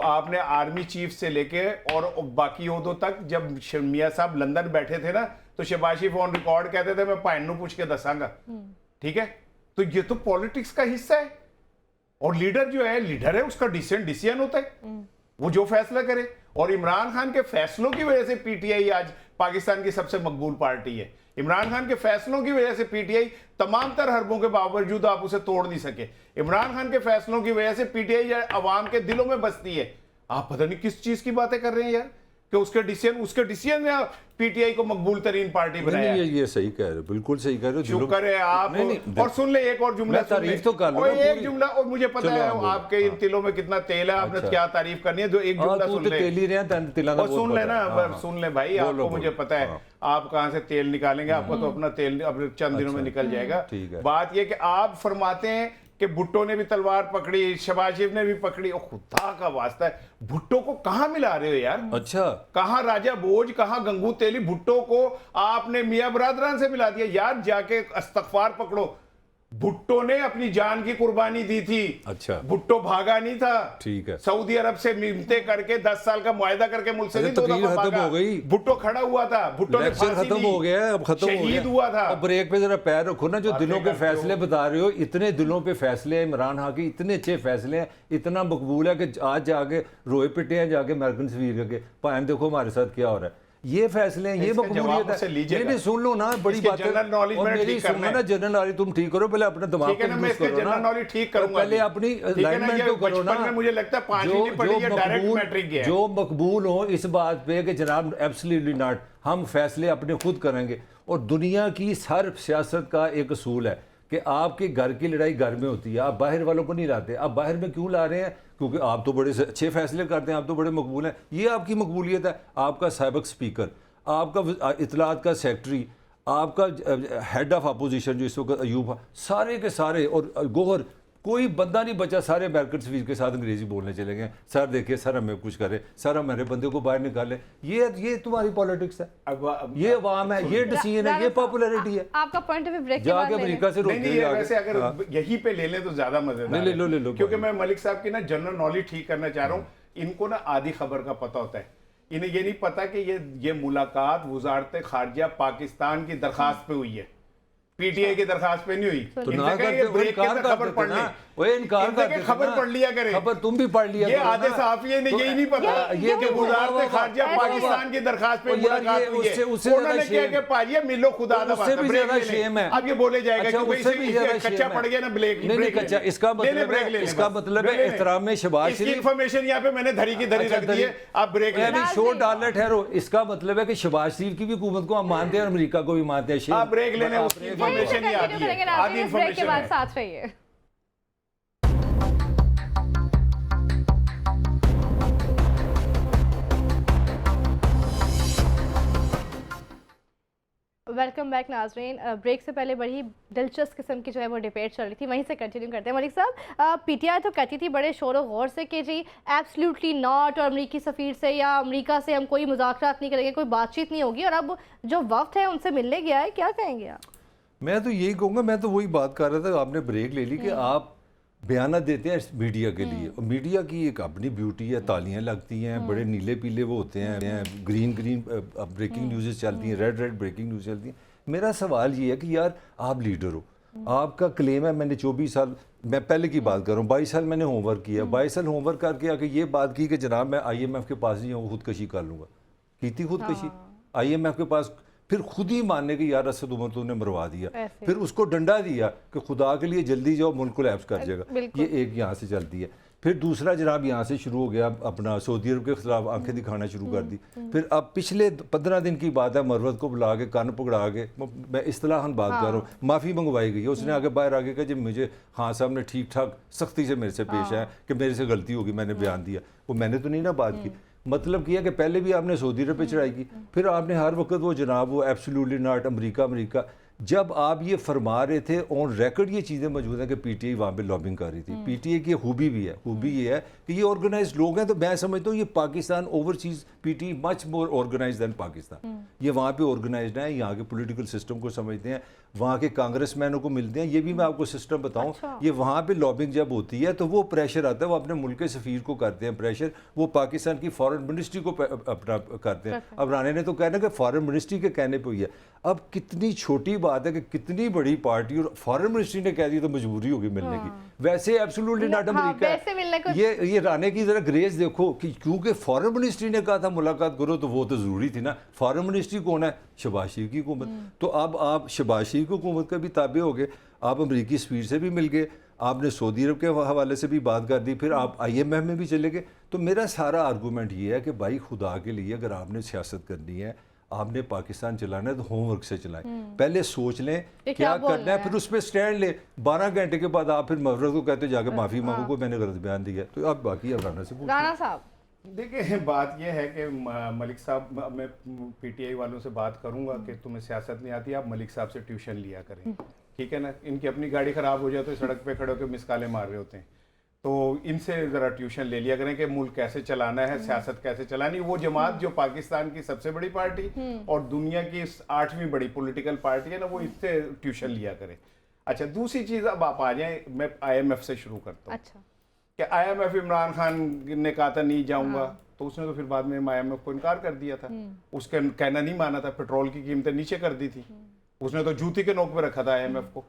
S3: आपने आर्मी चीफ से लेके और बाकी ओहदों तक, जब मियाँ साहब लंदन बैठे थे ना, तो शहबाज शरीफ ऑन रिकॉर्ड कहते थे मैं भाई पूछ के दसांगा। ठीक है? तो ये तो पॉलिटिक्स का हिस्सा है, और लीडर जो है लीडर है, उसका डिसीजन होता है। वो जो फैसला करे। और इमरान खान के फैसलों की वजह से पीटीआई आज पाकिस्तान की सबसे मकबूल पार्टी है। इमरान खान के फैसलों की वजह से पीटीआई तमाम तर हरबों के बावजूद आप उसे तोड़ नहीं सके। इमरान खान के फैसलों की वजह से पीटीआई अवाम के दिलों में बसती है। आप पता नहीं किस चीज की बातें कर रहे हैं यार, कि उसके डिसीजन ने पीटीआई को मकबूल तरीन पार्टी बनाया।
S2: ये सही कह रहे हो, बिल्कुल सही कह रहे हो।
S3: शुक्र है आप। और सुन ले एक और जुमला,
S2: तारीफ तो कर लो,
S3: और एक जुमला, और मुझे पता है आपके इन तिलों में कितना तेल है, आपने क्या तारीफ करनी है, जो एक जुमला सुन ले, और सुन ले ना, सुन ले भाई, आपको मुझे पता है आप कहां से तेल निकालेंगे, आपको तो अपना तेल अपने चंद दिनों में निकल जाएगा। बात यह कि आप फरमाते हैं कि भुट्टो ने भी तलवार पकड़ी, शहबाज शरीफ ने भी पकड़ी। और खुदा का वास्ता है, भुट्टो को कहां मिला रहे हो यार?
S2: अच्छा,
S3: कहां राजा भोज, कहां गंगू तेली, भुट्टो को आपने मियां बरादरान से मिला दिया यार। जाके इस्तगफार पकड़ो। भुट्टो ने अपनी जान की कुर्बानी दी थी।
S2: अच्छा,
S3: भुट्टो भागा नहीं था।
S2: ठीक है।
S3: सऊदी अरब से मिलते करके 10 साल का मुआहदा करके मुल्क से नहीं,
S2: खत्म हो गई।
S3: भुट्टो खड़ा हुआ था, भुट्टो ने
S2: खत्म हो गया, अब खत्म हो गया,
S3: हुआ था।
S2: अब ब्रेक पे जरा पैर रखो ना। जो दिलों के फैसले बता रहे हो, इतने दिलों पे फैसले हैं इमरान खान के, इतने अच्छे फैसले हैं, इतना मकबूल है कि आज जाके रोए पिटे हैं जाके अमेरिकन सफीर के पाए, देखो हमारे साथ क्या हो रहा है। ये फैसले हैं, ये मकबूलियत है। नहीं सुन लो ना, बड़ी बात है। और मेरी सुनना ना, जनरल नॉलेज तुम ठीक करो, पहले अपने दिमाग को यूज करो ना। पहले अपनी अलाइनमेंट तो करो ना।
S3: मुझे लगता है 5वीं नहीं पढ़ी है, डायरेक्ट मैट्रिक है।
S2: जो मकबूल हो इस बात पे कि जनाब एब्सोल्युटली नॉट, हम फैसले अपने खुद करेंगे। और दुनिया की हर सियासत का एक असूल है कि आपके घर की लड़ाई घर में होती है, आप बाहर वालों को नहीं लाते। आप बाहर में क्यों ला रहे हैं? क्योंकि आप तो बड़े अच्छे फैसले करते हैं, आप तो बड़े मकबूल हैं। ये आपकी मकबूलियत है। आपका साबिक स्पीकर, आपका इतलात का सेक्रेटरी, आपका हेड ऑफ अपोजिशन जो इस वक्त अयूब, सारे के सारे, और गौहर, कोई बंदा नहीं बचा, सारे अमेरिकन सफीर के साथ अंग्रेजी बोलने चले गए। सर देखिए, सर हमें कुछ करे, सर हमारे बंदे को बाहर निकाले। ये तुम्हारी पॉलिटिक्स है, ये अवाम है, ये डिसीजन है, ये पॉपुलैरिटी है।
S1: आपका पॉइंट ऑफ व्यू
S2: जाके अमेरिका से रोकते हैं।
S3: वैसे अगर यहीं पे ले लें तो ज्यादा मजेदार है।
S2: ले लो,
S3: क्योंकि मैं मलिक साहब की ना जनरल नॉलेज ठीक करना चाह रहा हूँ। इनको ना आधी खबर का पता होता है। इन्हें ये नहीं पता कि ये मुलाकात वजारत खारजा पाकिस्तान की दरखास्त पे हुई है, पीटीआई की दरखास्त पे नहीं हुई।
S2: तो ना करके
S3: खबर पढ़ ले,
S2: इनकार करते,
S3: खबर पढ़ लिया करे।
S2: खबर तुम भी पढ़ लिया।
S3: ये आधे सहाफियों ने यही नहीं पता ये कि वजारत खारजा पाकिस्तान की दरखास्त पे मुलाकात हुई है। उन्होंने क्या कि पाजी मिलो खुदा दा वास्ता, ब्रेक ले लें। अब ये बोले जाएगा क्योंकि इसे कच्चा पड़ गया ना, ब्रेक
S2: नहीं कच्चा। इसका मतलब है एहतराम में शहबाज शरीफ।
S3: इंफॉर्मेशन यहाँ पे मैंने धरी की धरी रख दी है, आप ब्रेक ले लें।
S2: शोर डालना ठहरो। इसका मतलब है कि शहबाज शरीफ की भी हुकूमत को हम मानते हैं और अमेरिका को भी मानते हैं।
S3: आप ब्रेक ले लें, उसकी इंफॉर्मेशन ही आती है, आधी इंफॉर्मेशन
S1: के बाद साथ रहिए। वेलकम बैक नाजरीन। ब्रेक से पहले बड़ी दिलचस्प किस्म की जो है वो डिबेट चल रही थी, वहीं से कंटिन्यू करते हैं। मलिक साहब, पीटीआई तो कहती थी बड़े शोर गौर से कि जी एब्सोल्युटली नॉट, और अमरीकी सफ़ीर से या अमेरिका से हम कोई मुज़ाकरात नहीं करेंगे, कोई बातचीत नहीं होगी, और अब जो वक्त है उनसे मिलने गया है, क्या कहेंगे आप?
S2: मैं तो यही कहूँगा, मैं तो वही बात कर रहा था, आपने ब्रेक ले ली कि आप बयान देते हैं मीडिया के लिए, और मीडिया की एक अपनी ब्यूटी है, तालियां लगती हैं, बड़े नीले पीले वो होते हैं, ग्रीन ब्रेकिंग न्यूज़ चलती हैं, रेड ब्रेकिंग न्यूज़ चलती हैं। मेरा सवाल ये है कि यार आप लीडर हो, आपका क्लेम है, मैंने 24 साल, मैं पहले की बात कर रहा हूँ, 22 साल मैंने होमवर्क किया, 22 साल होमवर्क करके आके ये बात की कि जनाब मैं IMF के पास नहीं हूँ, खुदकशी कर लूँगा। की थी खुदकशी IMF के पास, फिर खुद ही मानने की यार असद उमर तूने मरवा दिया, फिर उसको डंडा दिया कि खुदा के लिए जल्दी जाओ, मुल्क को लैप्स कर जाएगा। ये एक यहाँ से चलती है। फिर दूसरा जनाब यहाँ से शुरू हो गया, अपना सऊदी अरब के खिलाफ आंखें दिखाना शुरू कर दी। फिर अब पिछले 15 दिन की बात है, मरवत को बुला के कान पकड़ा के, मैं इस्तिलाहन बात कर रहा हूँ, माफ़ी मंगवाई गई है। उसने आगे बाहर आगे कहा जब मुझे खान साहब ने ठीक ठाक सख्ती से मेरे से पेश आया कि मेरे से गलती होगी, मैंने बयान दिया, वो मैंने तो नहीं ना बात की। मतलब किया कि पहले भी आपने सऊदी अरब पे चढ़ाई की, फिर आपने हर वक्त वो जनाब वो एब्सोल्युटली नॉट, अमेरिका। जब आप ये फरमा रहे थे ऑन रिकॉर्ड, ये चीज़ें मौजूद हैं कि पीटीआई वहाँ पे लॉबिंग कर रही थी। पीटीआई की खूबी भी है, खूबी ये है कि ये ऑर्गेनाइज लोग हैं। तो मैं समझता हूँ ये Pakistan overseas, PTI much more organise than Pakistan. ये वहाँ पे ऑर्गेनाइज्ड है, यहाँ के पॉलिटिकल सिस्टम को समझते हैं, वहाँ के कांग्रेसमैनों को मिलते हैं। ये भी मैं आपको सिस्टम बताऊँ, ये वहाँ पे लॉबिंग जब होती है तो वो प्रेशर आता है, वो अपने मुल्क के सफ़ीर को करते हैं प्रेशर, वो पाकिस्तान की फॉरेन मिनिस्ट्री को अपना करते हैं। अब राणे ने तो कहना कि फॉरेन मिनिस्ट्री के कहने पर हुई है। अब कितनी छोटी बात है कि कितनी बड़ी पार्टी, और फॉरेन मिनिस्ट्री ने कह दिया तो मजबूरी होगी मिलने की। वैसे एब्सोल्युटली नॉट अमेरिका।
S1: वैसे मिलने को
S2: ये राणे की जरा ग्रेस देखो कि क्योंकि फॉरेन मिनिस्ट्री ने कहा था मुलाकात करो, तो वो तो जरूरी थी ना। फॉरेन मिनिस्ट्री कौन है? शहबाज शरीफ की हुकूमत। तो अब आप शहबाज शरीफ की हुकूमत का भी ताबे हो गए, आप अमरीकी सफीर से भी मिल गए, आपने सऊदी अरब के हवाले से भी बात कर दी, फिर आप IMF में भी चले गए। तो मेरा सारा आर्गूमेंट ये है कि भाई खुदा के लिए अगर आपने सियासत करनी है, आपने पाकिस्तान चलाना है तो होमवर्क से चलाएं। पहले सोच लें क्या करना है, फिर उस पर स्टैंड ले। 12 घंटे के बाद आप फिर मफरत को कहते जाके माफ़ी मांगो को मैंने गलत बयान दिया। तो आप बाकी अब राना से पूछें।
S1: राणा साहब
S3: देखिए, बात यह है कि मलिक साहब, मैं PTI वालों से बात करूंगा कि तुम्हें सियासत नहीं आती, आप मलिक साहब से ट्यूशन लिया करें, ठीक है ना। इनकी अपनी गाड़ी खराब हो जाए तो सड़क पे खड़े होकर मिसकाले मार रहे होते हैं, तो इनसे ज़रा ट्यूशन ले लिया करें कि मुल्क कैसे चलाना है, सियासत कैसे चलानी। वो जमात जो पाकिस्तान की सबसे बड़ी पार्टी और दुनिया की 8वीं बड़ी पॉलिटिकल पार्टी है ना, वो इससे ट्यूशन लिया करें। अच्छा, दूसरी चीज़, अब आप आ जाएं, मैं IMF से शुरू करता हूँ।
S1: अच्छा,
S3: कि IMF इमरान खान ने कहा था नहीं जाऊंगा, तो उसने तो फिर बाद में IMF को इनकार कर दिया था। उसका कहना नहीं माना था, पेट्रोल की कीमतें नीचे कर दी थी, उसने तो जूती के नोक पे रखा था IMF को,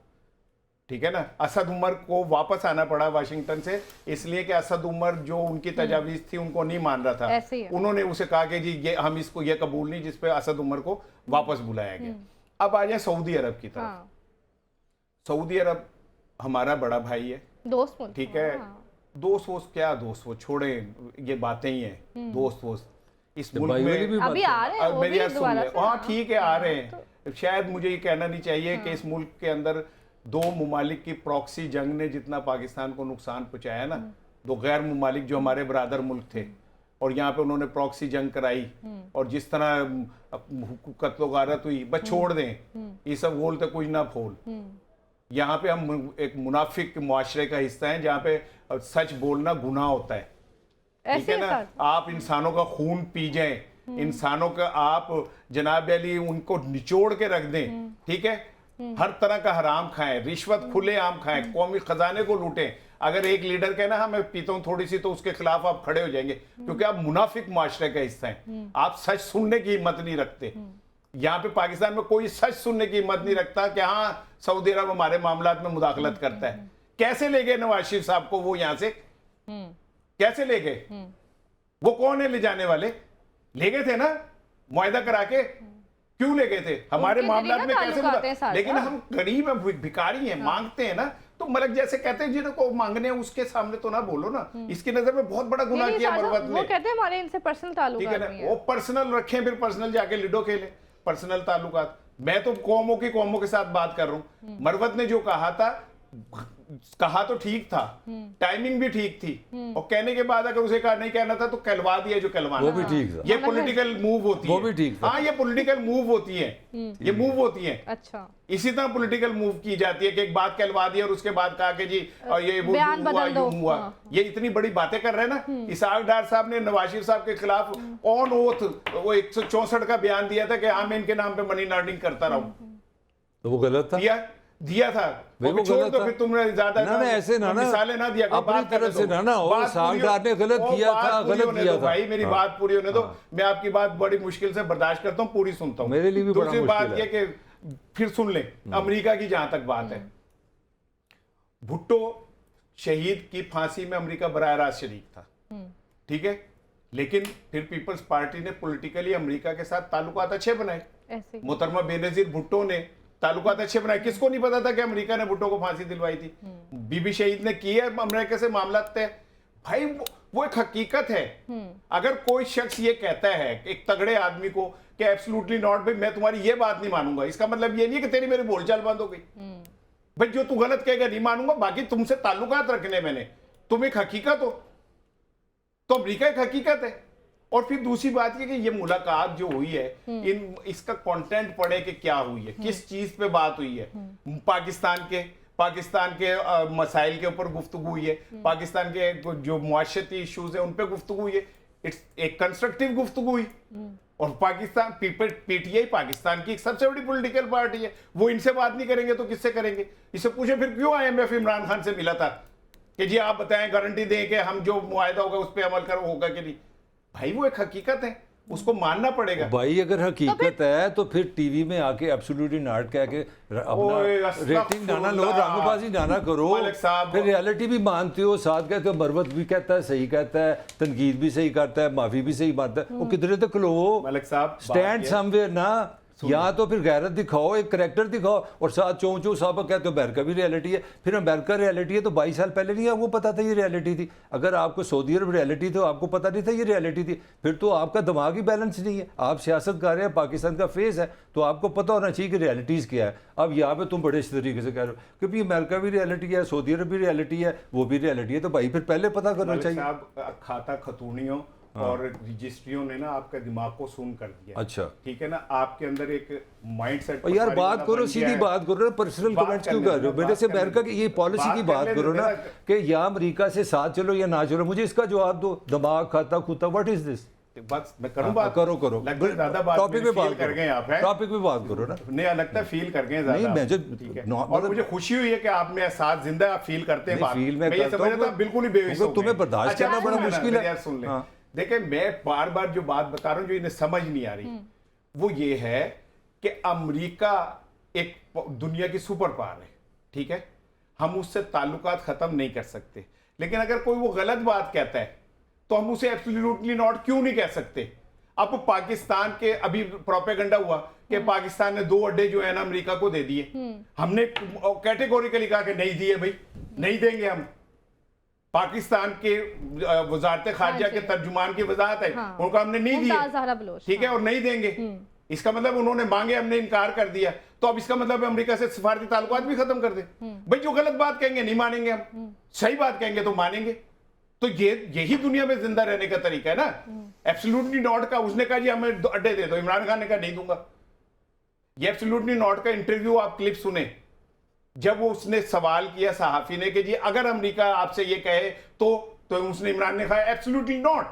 S3: ठीक है ना। असद उमर को वापस आना पड़ा वाशिंगटन से, इसलिए कि असद उमर जो उनकी तजावीज़ थी उनको नहीं मान रहा था। उन्होंने उसे कहा कि जी ये हम इसको ये कबूल नहीं, जिसपे असद उमर को वापस बुलाया गया। अब आ जाए सऊदी अरब की तरफ। सऊदी अरब हमारा बड़ा भाई है,
S1: दोस्त,
S3: ठीक है। दोस्त वोस्त क्या, दोस्त वो छोड़े, ये बातें ही हैं दोस्त वोस्त। इस मुल्क में
S1: अभी आ रहे हैं,
S3: मेरी बात सुन ले। हाँ ठीक है, आ रहे हैं। शायद मुझे ये कहना नहीं चाहिए कि इस मुल्क के अंदर 2 मुमालिक की प्रॉक्सी जंग ने जितना पाकिस्तान को नुकसान पहुंचाया ना, 2 गैर मुमालिक जो हमारे बरादर मुल्क थे, और यहाँ पे उन्होंने प्रॉक्सी जंग कराई, और जिस तरह कत्लो गारत हुई, बस छोड़ दें, ये सब बोलते कुछ ना फोल। यहाँ पे हम एक मुनाफिक मुआशरे का हिस्सा हैं, जहाँ पे सच बोलना गुनाह होता है, ठीक है ना। आप इंसानों का खून पी जाएं, इंसानों का आप जनाब अली उनको निचोड़ के रख दें, ठीक है। हर तरह का हराम खाएं, रिश्वत खुले आम खाएं, कौमी खजाने को लूटें। अगर एक लीडर कहना हाँ मैं पीता हूं थोड़ी सी, तो उसके खिलाफ आप खड़े हो जाएंगे, क्योंकि आप मुनाफिक मुआशरे का हिस्सा हैं। आप सच सुनने की हिम्मत नहीं रखते। यहाँ पे पाकिस्तान में कोई सच सुनने की हिम्मत नहीं रखता कि हाँ सऊदी अरब हमारे मामलात में मुदाखलत करता है। कैसे ले गए नवाज शरीफ साहब को वो यहाँ से, कैसे ले गए? वो कौन है ले जाने वाले? ले गए थे ना मुआहदा करा के, क्यों ले गए थे? हमारे मामलात में कैसे? लेकिन हम गरीब हैं, भिखारी हैं, मांगते हैं ना, तो मलक जैसे कहते हैं जिनको मांगने उसके सामने तो ना बोलो ना। इसकी नजर में बहुत बड़ा गुनाह किया मरवत ने।
S1: वो कहते हैं हमारे इनसे पर्सनल ताल्लुकात
S3: नहीं है। वो पर्सनल रखें, फिर पर्सनल जाके लिडो खेलें, पर्सनल ताल्लुकात। मैं तो कौमों के साथ बात कर रहा हूं। मरवत ने जो कहा तो ठीक था, टाइमिंग भी ठीक थी, और कहने के बाद अगर उसे कहा नहीं कहना था तो कहलवा दिया जो कहलवाना,
S2: वो भी ठीक था।
S3: ये पॉलिटिकल मूव होती है,
S2: वो भी ठीक था।
S3: हाँ ये पॉलिटिकल मूव होती है, ये मूव होती है।
S1: अच्छा,
S3: इसी तरह पॉलिटिकल मूव की जाती है कि एक बात कहलवा दी और उसके बाद कहा कि जी और ये वो यूं हुआ। ये इतनी बड़ी बातें कर रहे हैं ना। इसहाक डार साहब ने नवाज शरीफ साहब के खिलाफ ऑन ओथ वो 164 का बयान दिया था कि हाँ मैं इनके नाम पे मनी लॉन्ड्रिंग करता रहूं,
S2: तो वो गलत था।
S3: दिया था वो छोड़ दो, फिर तुमने ज्यादा
S2: ना ऐसे ना
S3: मिसालें ना दिया,
S2: अपनी तरफ से ना हो। साहब ने गलत किया था, गलत किया था
S3: भाई। मेरी बात पूरी होने दो। मैं आपकी बात बड़ी मुश्किल से बर्दाश्त करता हूँ, पूरी सुनता हूँ।
S2: मेरे लिए भी बड़ा मुश्किल है।
S3: दूसरी बात ये कि फिर सुन ले, अमेरिका की जहां तक बात है, भुट्टो शहीद की फांसी में अमेरिका बराह रास्त शरीक था, ठीक है। लेकिन फिर पीपल्स पार्टी ने पॉलिटिकली अमेरिका के साथ ताल्लुकात अच्छे बनाए। मोहतरमा बेनजीर भुट्टो ने ताल्लुकात अच्छे बनाए। किसको नहीं पता था कि अमेरिका ने भुट्टो को फांसी दिलवाई थी? बीबी शहीद ने की है अमेरिका से मामला तय। भाई वो एक हकीकत है। अगर कोई शख्स ये कहता है एक तगड़े आदमी को कि एब्सोल्युटली नॉट, भाई मैं तुम्हारी ये बात नहीं मानूंगा, इसका मतलब ये नहीं कि तेरी मेरी बोलचाल बंद हो गई। भाई जो तू गलत कहेगा नहीं मानूंगा, बाकी तुमसे ताल्लुकात रखने मैंने, तुम एक हकीकत हो, तो अमेरिका एक हकीकत है। और फिर दूसरी बात ये कि ये मुलाकात जो हुई है, इसका कंटेंट पढ़े कि क्या हुई है, किस चीज पे बात हुई है। पाकिस्तान के मसाइल के ऊपर गुफ्तगू हुई है, पाकिस्तान के जो मुआशरती इश्यूज है उन पे गुफ्तगू हुई है। इट्स एक कंस्ट्रक्टिव गुफ्तगू हुई। और पाकिस्तान पीटीआई पाकिस्तान की एक सबसे बड़ी पॉलिटिकल पार्टी है, वो इनसे बात नहीं करेंगे तो किससे करेंगे? इससे पूछे फिर क्यों IMF इमरान खान से मिला था कि जी आप बताएं, गारंटी दें कि हम जो मुआहदा होगा उस पर अमल होगा कि नहीं? भाई वो एक हकीकत है, उसको मानना पड़ेगा।
S2: भाई अगर हकीकत है तो फिर टीवी में आके एब्सोल्युटली नॉट कह के अपना रेटिंग ना लो, रंगबाजी ना करो। फिर रियलिटी भी मानते हो, साथ कहते हो मरवत भी कहता है सही कहता है, तनकीद भी सही करता है, माफी भी सही मारता है, वो किधरे तक लो,
S3: मलिक साहब
S2: स्टैंड समवेयर ना, या तो फिर गैरत दिखाओ, एक करैक्टर दिखाओ, और साथ चों साहब कहते हो अमेरिका भी रियलिटी है। फिर अमेरिका रियलिटी है तो 22 साल पहले नहीं आपको पता था ये रियलिटी थी? अगर आपको सऊदी अरब रियलिटी तो आपको पता नहीं था ये रियलिटी थी? फिर तो आपका दिमाग ही बैलेंस नहीं है। आप सियासत कर रहे हैं, पाकिस्तान का फेस है, तो आपको पता होना चाहिए कि रियलिटीज़ क्या है। अब यहाँ पे तुम बड़े इस तरीके से कह रहे हो क्योंकि अमेरिका भी रियलिटी है, सऊदी अरब भी रियलिटी है, वो भी रियलिटी है, तो भाई फिर पहले पता करना चाहिए।
S3: खाता खतूनियों और रजिस्ट्रियों ने ना आपका दिमाग को सुन कर दिया।
S2: अच्छा
S3: ठीक है ना, आपके अंदर एक माइंडसेट।
S2: यार बात करो, सीधी बात करो ना, पर्सनल कमेंट्स क्यों कर रहे हो मेरे से? अमेरिका की ये पॉलिसी की बात करो ना कि या अमेरिका से साथ चलो या ना चलो, मुझे इसका जवाब दो। दिमाग खाता खुदा, व्हाट इज दिस?
S3: बस मैं करूं बात?
S2: करो
S3: ज्यादा बात
S2: टॉपिक पे बात
S3: कर गए आप, हैं
S2: टॉपिक पे बात करो ना।
S3: नहीं लगता फील कर गए ज्यादा।
S2: नहीं मैं जो
S3: ठीक है, और मुझे खुशी हुई है कि आप मेरे साथ जिंदा आप फील करते हैं।
S2: फील में
S3: ये समझ रहा था बिल्कुल ही बेवकूफ हो,
S2: तुम्हें बर्दाश्त करना बड़ा मुश्किल है
S3: यार। सुन ले, देखिए मैं बार बार जो बात बता रहा हूं जो इन्हें समझ नहीं आ रही, वो ये है कि अमेरिका एक दुनिया की सुपर पावर है। ठीक है, हम उससे ताल्लुकात खत्म नहीं कर सकते, लेकिन अगर कोई वो गलत बात कहता है तो हम उसे एब्सोल्युटली नॉट क्यों नहीं कह सकते? अब पाकिस्तान के अभी प्रोपेगेंडा हुआ कि पाकिस्तान ने 2 अड्डे जो है ना अमेरिका को दे दिए। हमने कैटेगोरिकली कहा कि नहीं दिए भाई, नहीं देंगे हम। पाकिस्तान के वजारत खारजा के तर्जुमान की वजाहत है, उनका हमने नहीं दिए, ठीक है, और नहीं देंगे। इसका मतलब उन्होंने मांगे, हमने इनकार कर दिया, तो अब इसका मतलब अमेरिका से सिफारती ताल्लुकात भी खत्म कर दे। भाई जो गलत बात कहेंगे नहीं मानेंगे हम, सही बात कहेंगे तो मानेंगे। तो यही दुनिया में जिंदा रहने का तरीका है ना। एब्सोल्युटली नॉट का उसने कहा जी हमें अड्डे दे दो, इमरान खान ने कहा नहीं दूंगा। ये एब्सोल्युटली नॉट का इंटरव्यू आप क्लिप सुने, जब वो उसने सवाल किया सहाफी ने कि जी अगर अमेरिका आपसे ये कहे तो उसने इमरान ने कहा एब्सोल्युटली नॉट,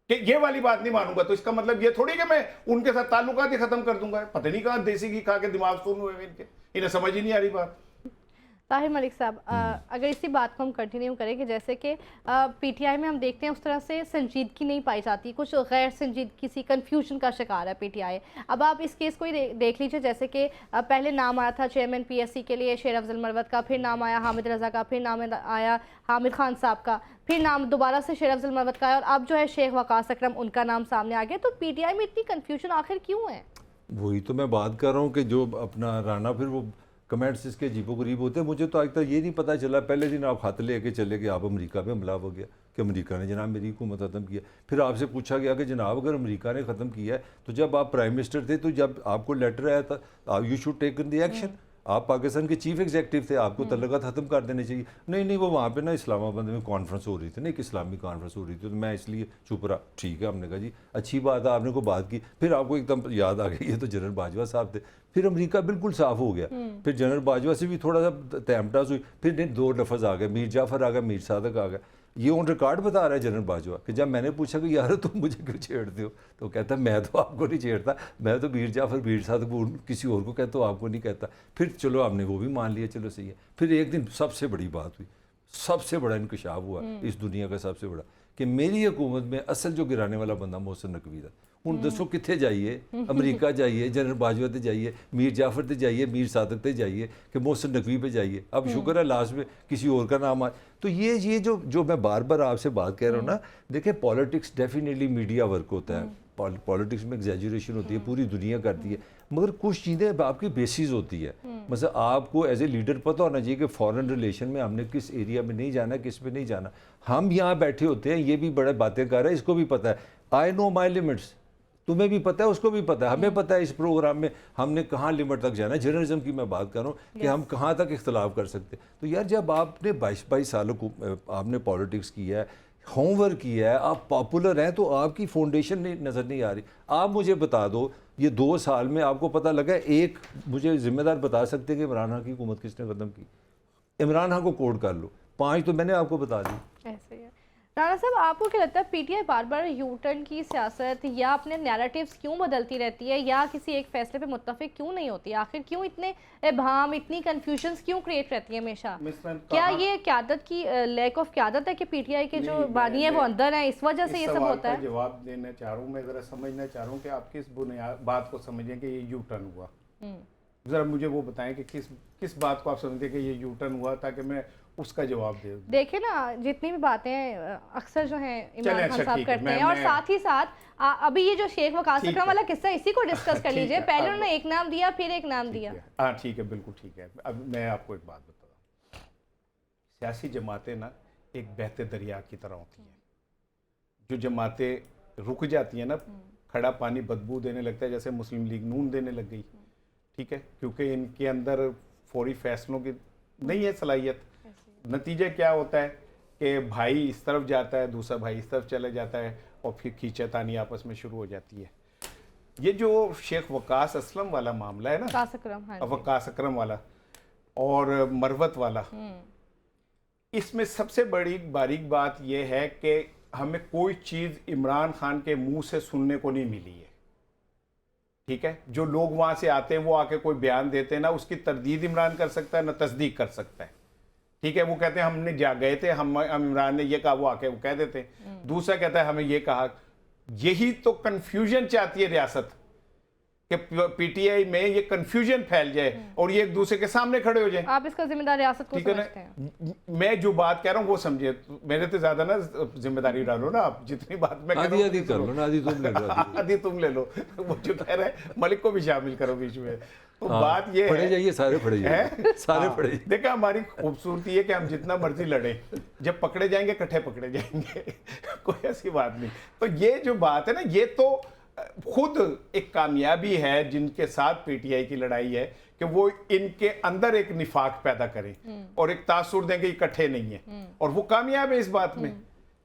S3: कि ये वाली बात नहीं मानूंगा। तो इसका मतलब ये थोड़ी कि मैं उनके साथ ताल्लुकात ही खत्म कर दूंगा। पता नहीं कहा देसी घी खा के दिमाग सुन हुए इनके, इन्हें समझ ही नहीं आ रही बात।
S1: ताहिर मलिक साहब, अगर इसी बात को हम कंटिन्यू करें कि जैसे कि पीटीआई में हम देखते हैं उस तरह से संजीदगी नहीं पाई जाती, कुछ गैर संजीदगी सी कन्फ्यूजन का शिकार है पीटीआई। अब आप इस केस को ही देख लीजिए, जैसे कि पहले नाम आया था चेयरमैन पीएससी के लिए शेर अफजल मरवत का, फिर नाम आया हामिद रज़ा का, फिर नाम आया हामिद खान साहब का, फिर नाम दोबारा से शेर अफजल मरवत का है, और अब जो है शेख वकास अकरम उनका नाम सामने आ गया। तो पीटीआई में इतनी कन्फ्यूजन आखिर क्यों है?
S2: वही तो मैं बात कर रहा हूँ कि जो अपना राना फिर वो कमेंट्स इसके अजीबो गरीब होते हैं। मुझे तो आज तक ये नहीं पता चला, पहले दिन आप खत लेके चले कि आप अमेरिका में हमला हो गया कि अमेरिका ने जनाब मेरी हुकूमत ख़त्म किया। फिर आपसे पूछा गया कि जनाब अगर अमेरिका ने ख़त्म किया है तो जब आप प्राइम मिनिस्टर थे, तो जब आपको लेटर आया था you should take the action. आप पाकिस्तान के चीफ एग्जीक्यूटिव थे, आपको तल्लुकात ख़त्म कर देने चाहिए। नहीं वो वहाँ पे ना इस्लामाबाद में कॉन्फ्रेंस हो रही थी ना, एक इस्लामी कॉन्फ्रेंस हो रही थी, तो मैं इसलिए चुप रहा। ठीक है, हमने कहा जी अच्छी बात है, आपने को बात की। फिर आपको एकदम याद आ गई, ये तो जनरल बाजवा साहब थे। फिर अमेरिका बिल्कुल साफ हो गया। फिर जनरल बाजवा से भी थोड़ा सा तहमटास हुई, फिर 2 लफ्ज़ आ गए, मीर जाफ़र आ गया, मीर सादक आ गया। ये ऑन रिकॉर्ड बता रहा है जनरल बाजवा कि जब मैंने पूछा कि यार तुम मुझे क्यों छेड़ते हो, तो कहता मैं तो आपको नहीं छेड़ता, मैं तो मीर जाफ़र मीर सादक को किसी और को कहता हूँ, आपको नहीं कहता। फिर चलो आपने वो भी मान लिया, चलो सही है। फिर एक दिन सबसे बड़ी बात हुई, सबसे बड़ा इंकशाफ हुआ इस दुनिया का सबसे बड़ा, कि मेरी हुकूमत में असल जो गिराने वाला बंदा मोहसिन नकवी था। हूँ दसो कितने जाइए, अमरीका जाइए, जनरल बाजवा ते जाइए, मीर जाफर ते जाइए, मीर सादक ते जाइए, कि मोहसिन नकवी पे जाइए। अब शुक्र है लास्ट में किसी और का नाम आए। तो ये जो मैं बार बार आपसे बात कह रहा हूँ ना, देखिए पॉलिटिक्स डेफिनेटली मीडिया वर्क होता है, पॉलिटिक्स में एग्जैजुरेशन होती है, पूरी दुनिया करती है, मगर कुछ चीज़ें आपकी बेसिस होती है। मतलब आपको एज ए लीडर पता होना चाहिए कि फॉरेन रिलेशन में हमने किस एरिया में नहीं जाना, किस पे नहीं जाना। हम यहाँ बैठे होते हैं, ये भी बड़े बातें कर रहे हैं, इसको भी पता है, आई नो माई लिमिट्स, तुम्हें भी पता है, उसको भी पता है, हमें पता है इस प्रोग्राम में हमने कहाँ लिमिट तक जाना है। जर्नलिज्म की मैं बात कर रहा हूँ कि हम कहाँ तक इख्तलाफ कर सकते हैं। तो यार जब आपने 22 सालों को आपने पॉलिटिक्स किया है, होमवर्क किया है, आप पॉपुलर हैं, तो आपकी फाउंडेशन नज़र नहीं आ रही। आप मुझे बता दो, ये 2 साल में आपको पता लगा, एक मुझे जिम्मेदार बता सकते हैं कि इमरान खान की हुकूमत किसने ख़त्म की? इमरान खान को कोड कर लो, 5 तो मैंने आपको बता दी।
S1: ऐसे ही है। राणा साहब, आपको क्या लगता है पीटीआई बार बार यू टर्न की सियासत या अपने नैरेटिव्स क्यों बदलती रहती है, या किसी एक फैसले पे मुत्तफिक क्यों नहीं होती? आखिर क्यों इतने इबहम, इतनी कंफ्यूजन्स क्यों क्रिएट रहती है हमेशा? क्या ये क़यादत की लैक ऑफ क़यादत है कि पीटीआई के जो बानी है वो अंदर है, इस वजह से ये सब होता है?
S3: जवाब देना चाह रहा हूँ मैं, ज़रा समझना चाह रहा हूँ कि आप किस बुनियाद बात को समझें कि ये यू टर्न हुआ। ज़रा मुझे वो बताएं कि किस बात को आप समझते हैं कि ये यू टर्न हुआ, ताकि मैं उसका जवाब दे दूं।
S1: देखिए ना, जितनी भी बातें अक्सर जो हैं इमरान खान साहब करते हैं, और साथ ही साथ अभी ये जो शेख वकास अकरम वाला किस्सा, इसी को डिस्कस कर लीजिए। पहले उन्होंने एक नाम दिया, फिर एक नाम दिया।
S3: हाँ ठीक है, बिल्कुल ठीक है। अब मैं आपको एक बात बता रहा हूँ, सियासी जमातें ना एक बहते दरिया की तरह होती हैं। जो जमातें रुक जाती हैं ना, खड़ा पानी बदबू देने लगता है, जैसे मुस्लिम लीग नून देने लग गई, ठीक है, क्योंकि इनके अंदर फौरी फैसलों की नहीं है सलाहियत। नतीजा क्या होता है कि भाई इस तरफ जाता है, दूसरा भाई इस तरफ चले जाता है, और फिर खींचातानी आपस में शुरू हो जाती है। ये जो शेख वकास असलम वाला मामला है ना, वकास अकरम वाला और मरवत वाला, इसमें सबसे बड़ी बारीक बात यह है कि हमें कोई चीज़ इमरान खान के मुंह से सुनने को नहीं मिली है, ठीक है। जो लोग वहां से आते हैं वो आके कोई बयान देते हैं ना, उसकी तरदीद इमरान कर सकता है ना तस्दीक कर सकता है, ठीक है। वो कहते हैं हमने जा गए थे, हम इमरान ने ये कहा, वो आके वो कह देते हैं। दूसरा कहता है हमें ये कहा। यही तो कंफ्यूजन चाहती है रियासत, कि पीटीआई में ये कंफ्यूजन फैल जाए और ये एक दूसरे के सामने खड़े हो जाए।
S1: आप इसका जिम्मेदार रियासत को समझते हैं?
S3: मैं जो बात कह रहा हूँ वो समझिए, मेरे तो ज्यादा ना जिम्मेदारी डालो ना आप, जितनी बात मैं
S2: आधी आधी कर लो ना, आधी तुम ले लो,
S3: आधी तुम ले लो। वो जो कह रहे हैं मलिक को भी शामिल करो बीच में। तो बात ये
S2: पढ़े जाइए, सारे पढ़े जाइए, सारे पढ़े।
S3: देखा, हमारी खूबसूरती है कि हम जितना मर्जी लड़े, जब पकड़े जाएंगे इकट्ठे पकड़े जाएंगे। कोई ऐसी बात नहीं। तो ये जो बात है ना, ये तो खुद एक कामयाबी है जिनके साथ पीटीआई की लड़ाई है, कि वो इनके अंदर एक निफाक पैदा करें और एक तासुर दें कि इकट्ठे नहीं है, और वो कामयाब है इस बात में।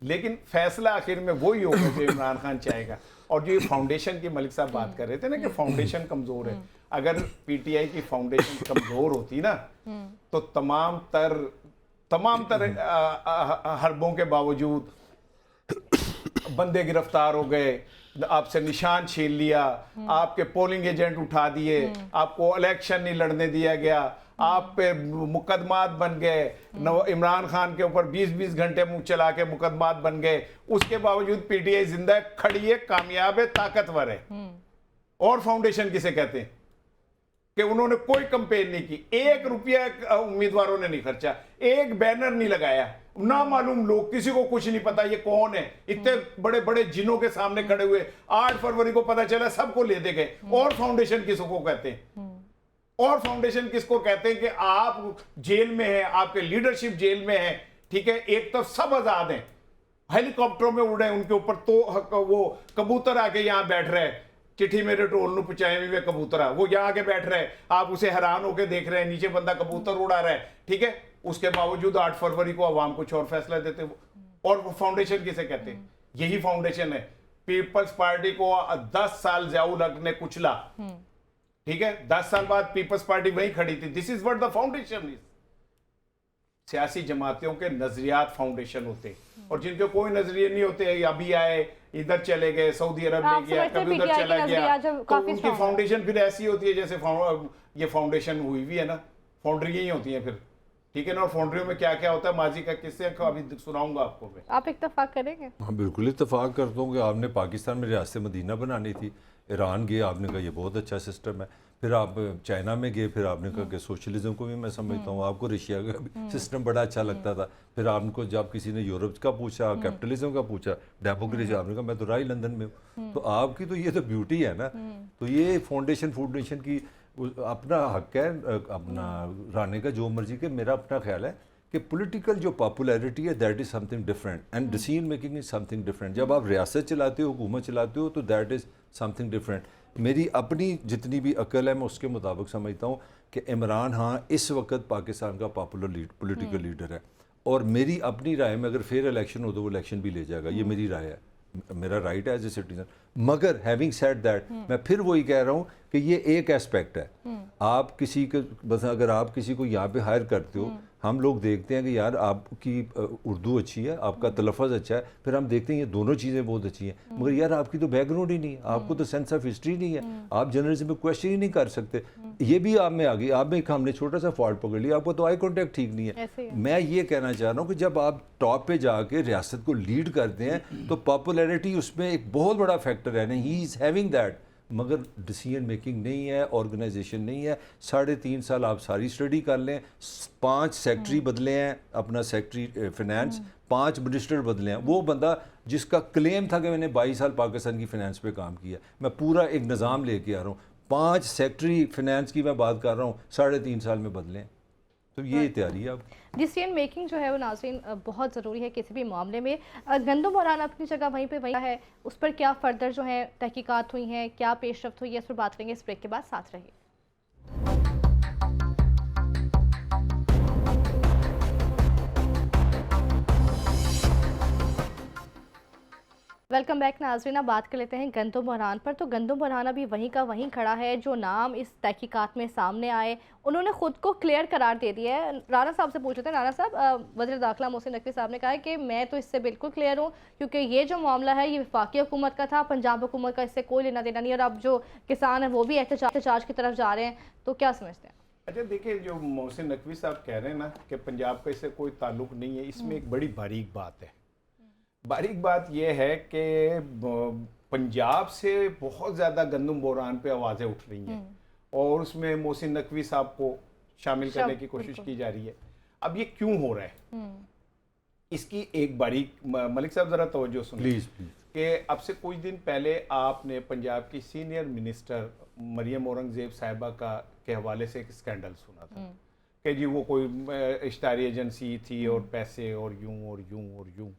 S3: लेकिन फैसला आखिर में वही होगा जो इमरान खान चाहेगा। और जो ये फाउंडेशन की मलिक साहब बात कर रहे थे ना कि फाउंडेशन कमजोर है, अगर पीटीआई की फाउंडेशन कमजोर होती ना, तो तमाम तर हरबों के बावजूद बंदे गिरफ्तार हो गए, आपसे निशान छीन लिया, आपके पोलिंग एजेंट उठा दिए, आपको इलेक्शन नहीं लड़ने दिया गया, आप पे मुकदमात बन गए, इमरान खान के ऊपर 20-20 घंटे मुंह चला के मुकदमात बन गए। उसके बावजूद पीटीआई जिंदा खड़ी है, कामयाब है, ताकतवर है। और फाउंडेशन किसे कहते हैं? कि उन्होंने कोई कंपेन नहीं की, 1 रुपया उम्मीदवारों ने नहीं खर्चा, एक बैनर नहीं लगाया, ना मालूम लोग, किसी को कुछ नहीं पता ये कौन है, इतने बड़े बड़े जिनों के सामने खड़े हुए। 8 फरवरी को पता चला, सबको ले दे गए। और फाउंडेशन किसको कहते हैं? और फाउंडेशन किसको कहते हैं? कि आप जेल में हैं, आपके लीडरशिप जेल में है, ठीक है। एक तरफ सब आजाद हैं, हेलीकॉप्टरों में उड़ रहे हैं, उनके ऊपर तो वो कबूतर आके यहां बैठ रहे हैं, चिट्ठी मेरे टोल नु पुचाए हुए कबूतरा, वो यहाँ आके बैठ रहे हैं, आप उसे हैरान होकर देख रहे हैं, नीचे बंदा कबूतर उड़ा रहा है, ठीक है। उसके बावजूद 8 फरवरी को अवाम कुछ और फैसला देते। और वो फाउंडेशन किसे कहते हैं? यही फाउंडेशन है। पीपल्स पार्टी को 10 साल ज़ियाउल हक ने कुचला, ठीक है, 10 साल बाद पीपल्स पार्टी वहीं खड़ी थी। This is what the foundation is. सियासी जमातियों के नजरियात फाउंडेशन होते, और जिनके कोई नजरिए नहीं होते, अभी आए, इधर चले गए, सऊदी अरब ले गया, कभी उधर चला गया, तो उनकी फाउंडेशन फिर ऐसी होती है जैसे ये फाउंडेशन हुई भी है ना, फाउंड्री ही होती है फिर, ठीक है ना। और फाउंड्रियों में क्या क्या होता है, माजी का किस्से अभी सुनाऊंगा आपको मैं।
S1: आप इत्तेफाक करेंगे?
S2: हाँ बिल्कुल इत्तेफाक करता हूँ कि आपने पाकिस्तान में रियासत मदीना बनानी थी, ईरान गए, आपने कहा ये बहुत अच्छा सिस्टम है, फिर आप चाइना में गए, फिर आपने कहा कि सोशलिज्म को भी मैं समझता हूँ, आपको रशिया का भी सिस्टम बड़ा अच्छा लगता था, फिर आपको जब किसी ने यूरोप का पूछा, कैपिटलिज्म का पूछा, डेमोक्रेसी, आपने कहा मैं तो राही लंदन में हूँ। तो आपकी तो ये तो ब्यूटी है ना। तो ये फाउंडेशन की अपना हक है अपना रहने का, जो मर्जी के। मेरा अपना ख्याल है कि पॉलिटिकल जो पॉपुलैरिटी है that is something different and decision making is something different. जब आप रियासत चलाते हो, हुकूमत चलाते हो, तो दैट इज़ समथिंग डिफरेंट। मेरी अपनी जितनी भी अकल है मैं उसके मुताबिक समझता हूँ कि इमरान खान इस वक्त पाकिस्तान का पॉपुलर पॉलिटिकल लीडर है, और मेरी अपनी राय में अगर फेयर इलेक्शन हो तो वो इलेक्शन भी ले जाएगा, ये मेरी राय है, मेरा राइट है एज ए सिटीजन। मगर हैविंग सेड दैट, मैं फिर वही कह रहा हूँ कि ये एक एस्पेक्ट है। आप किसी के बस अगर आप किसी को यहाँ पे हायर करते हो हम लोग देखते हैं कि यार आपकी उर्दू अच्छी है, आपका तलफ़्फ़ुज़ अच्छा है, फिर हम देखते हैं ये दोनों चीज़ें बहुत अच्छी हैं, मगर यार आपकी तो बैकग्राउंड ही नहीं है, आपको तो सेंस ऑफ हिस्ट्री नहीं है, आप जर्नलिज्म में क्वेश्चन ही नहीं कर सकते। ये भी आप में आ गई, आप में एक हमने छोटा सा फॉल्ट पकड़ लिया, आपको तो आई कॉन्टैक्ट ठीक नहीं है। मैं ये कहना चाह रहा हूँ कि जब आप टॉप पे जाके रियासत को लीड करते हैं तो पॉपुलैरिटी उसमें एक बहुत बड़ा फैक्टर है ना, ही इज़ हैविंग दैट, मगर डिसीजन मेकिंग नहीं है, ऑर्गेनाइजेशन नहीं है। 3.5 साल आप सारी स्टडी कर लें, 5 सेक्रेटरी बदले हैं, अपना सेक्रेटरी फाइनेंस, 5 मिनिस्टर बदले हैं, वो बंदा जिसका क्लेम था कि मैंने 22 साल पाकिस्तान की फाइनेंस पे काम किया, मैं पूरा एक निज़ाम लेके आ रहा हूँ, 5 सेक्रेटरी फाइनेंस की मैं बात कर रहा हूँ, 3.5 साल में बदले हैं। तो ये तैयारी है अब।
S1: डिसीजन मेकिंग जो है वो नाज़रीन बहुत ज़रूरी है किसी भी मामले में। गंदम बहरान अपनी जगह वहीं पे वही है, उस पर क्या फर्दर जो है तहकीकात हुई हैं, क्या पेशरफ्त हुई है, इस पर बात करेंगे इस ब्रेक के बाद। साथ रहिए। वेलकम बैक नाज़रीन, अब बात कर लेते हैं गंदम बहरान पर। तो गंदम बहरान अभी वहीं का वहीं खड़ा है। जो नाम इस तहकीकात में सामने आए उन्होंने ख़ुद को क्लियर करार दे दिया है। राना साहब से पूछे थे, राना साहब, वज़ीर दाखिला मोहसिन नकवी साहब ने कहा है कि मैं तो इससे बिल्कुल क्लियर हूँ, क्योंकि ये जो मामला है ये वफाकी हुकूमत का था, पंजाब हुकूमत का इससे कोई लेना देना नहीं। और अब जो किसान है वो भी एहतजाज की तरफ जा रहे हैं, तो क्या समझते हैं?
S3: अच्छा देखिए, जो मोहसिन नकवी साहब कह रहे हैं ना कि पंजाब का इससे कोई ताल्लुक नहीं है, इसमें एक बड़ी बारीक बात है। बारीक बात यह है कि पंजाब से बहुत ज़्यादा गंदम बहरान पे आवाज़ें उठ रही हैं और उसमें मोहसिन नकवी साहब को शामिल करने की कोशिश की जा रही है। अब ये क्यों हो रहा है, इसकी एक बारीक, मलिक साहब ज़रा तवज्जो सुनिए
S2: प्लीज़
S3: कि अब से कुछ दिन पहले आपने पंजाब की सीनियर मिनिस्टर मरियम औरंगज़ेब साहिबा के हवाले से एक स्कैंडल सुना था कि जी वो कोई इश्तारी एजेंसी थी और पैसे और यूं और यूं और यूं,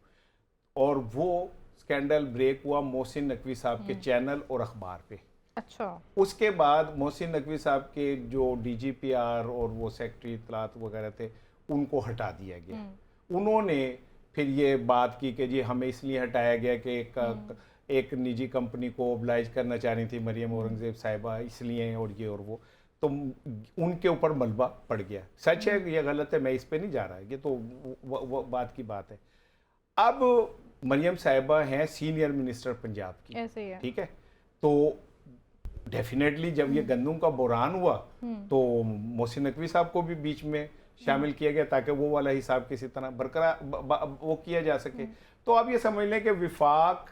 S3: और वो स्कैंडल ब्रेक हुआ मोहसिन नकवी साहब के चैनल और अखबार पे।
S1: अच्छा।
S3: उसके बाद मोहसिन नकवी साहब के जो DGPR और वो सेक्रेटरी इत्तलात वगैरह थे उनको हटा दिया गया। उन्होंने फिर ये बात की कि जी हमें इसलिए हटाया गया कि एक निजी कंपनी को ओबलाइज करना चाह रही थी मरियम औरंगज़ेब साहिबा, इसलिए और ये और वो, तो उनके ऊपर मलबा पड़ गया। सच है ये गलत है, मैं इस पे नहीं जा रहा, ये तो वो बात की बात है। अब मरियम साहिबा हैं सीनियर मिनिस्टर पंजाब की,
S1: ऐसे ही है। ठीक
S3: है, तो डेफिनेटली जब ये गंदम का बहरान हुआ तो मोहसिन नकवी साहब को भी बीच में शामिल किया गया ताकि वो वाला हिसाब किसी तरह बरकरार वो किया जा सके। तो अब ये समझ लें कि विफाक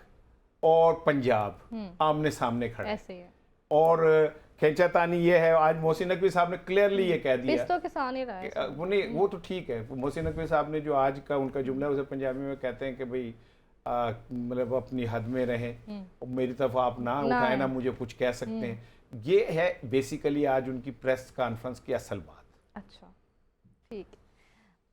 S3: और पंजाब आमने सामने खड़े
S1: ऐसे ही है।
S3: और खेचातानी ये है, आज मोहसिन नकवी साहब ने क्लियरली ये कह दिया
S1: तो किसान ही रहा है
S3: वो नहीं, वो तो ठीक है। मोहसिन नकवी साहब ने जो आज का उनका जुमला है उसे पंजाबी में कहते हैं कि भाई मतलब अपनी हद में रहें, मेरी तरफ आप ना उठाए ना मुझे कुछ कह सकते हैं। ये है बेसिकली आज उनकी प्रेस कॉन्फ्रेंस की असल बात।
S1: अच्छा, ठीक।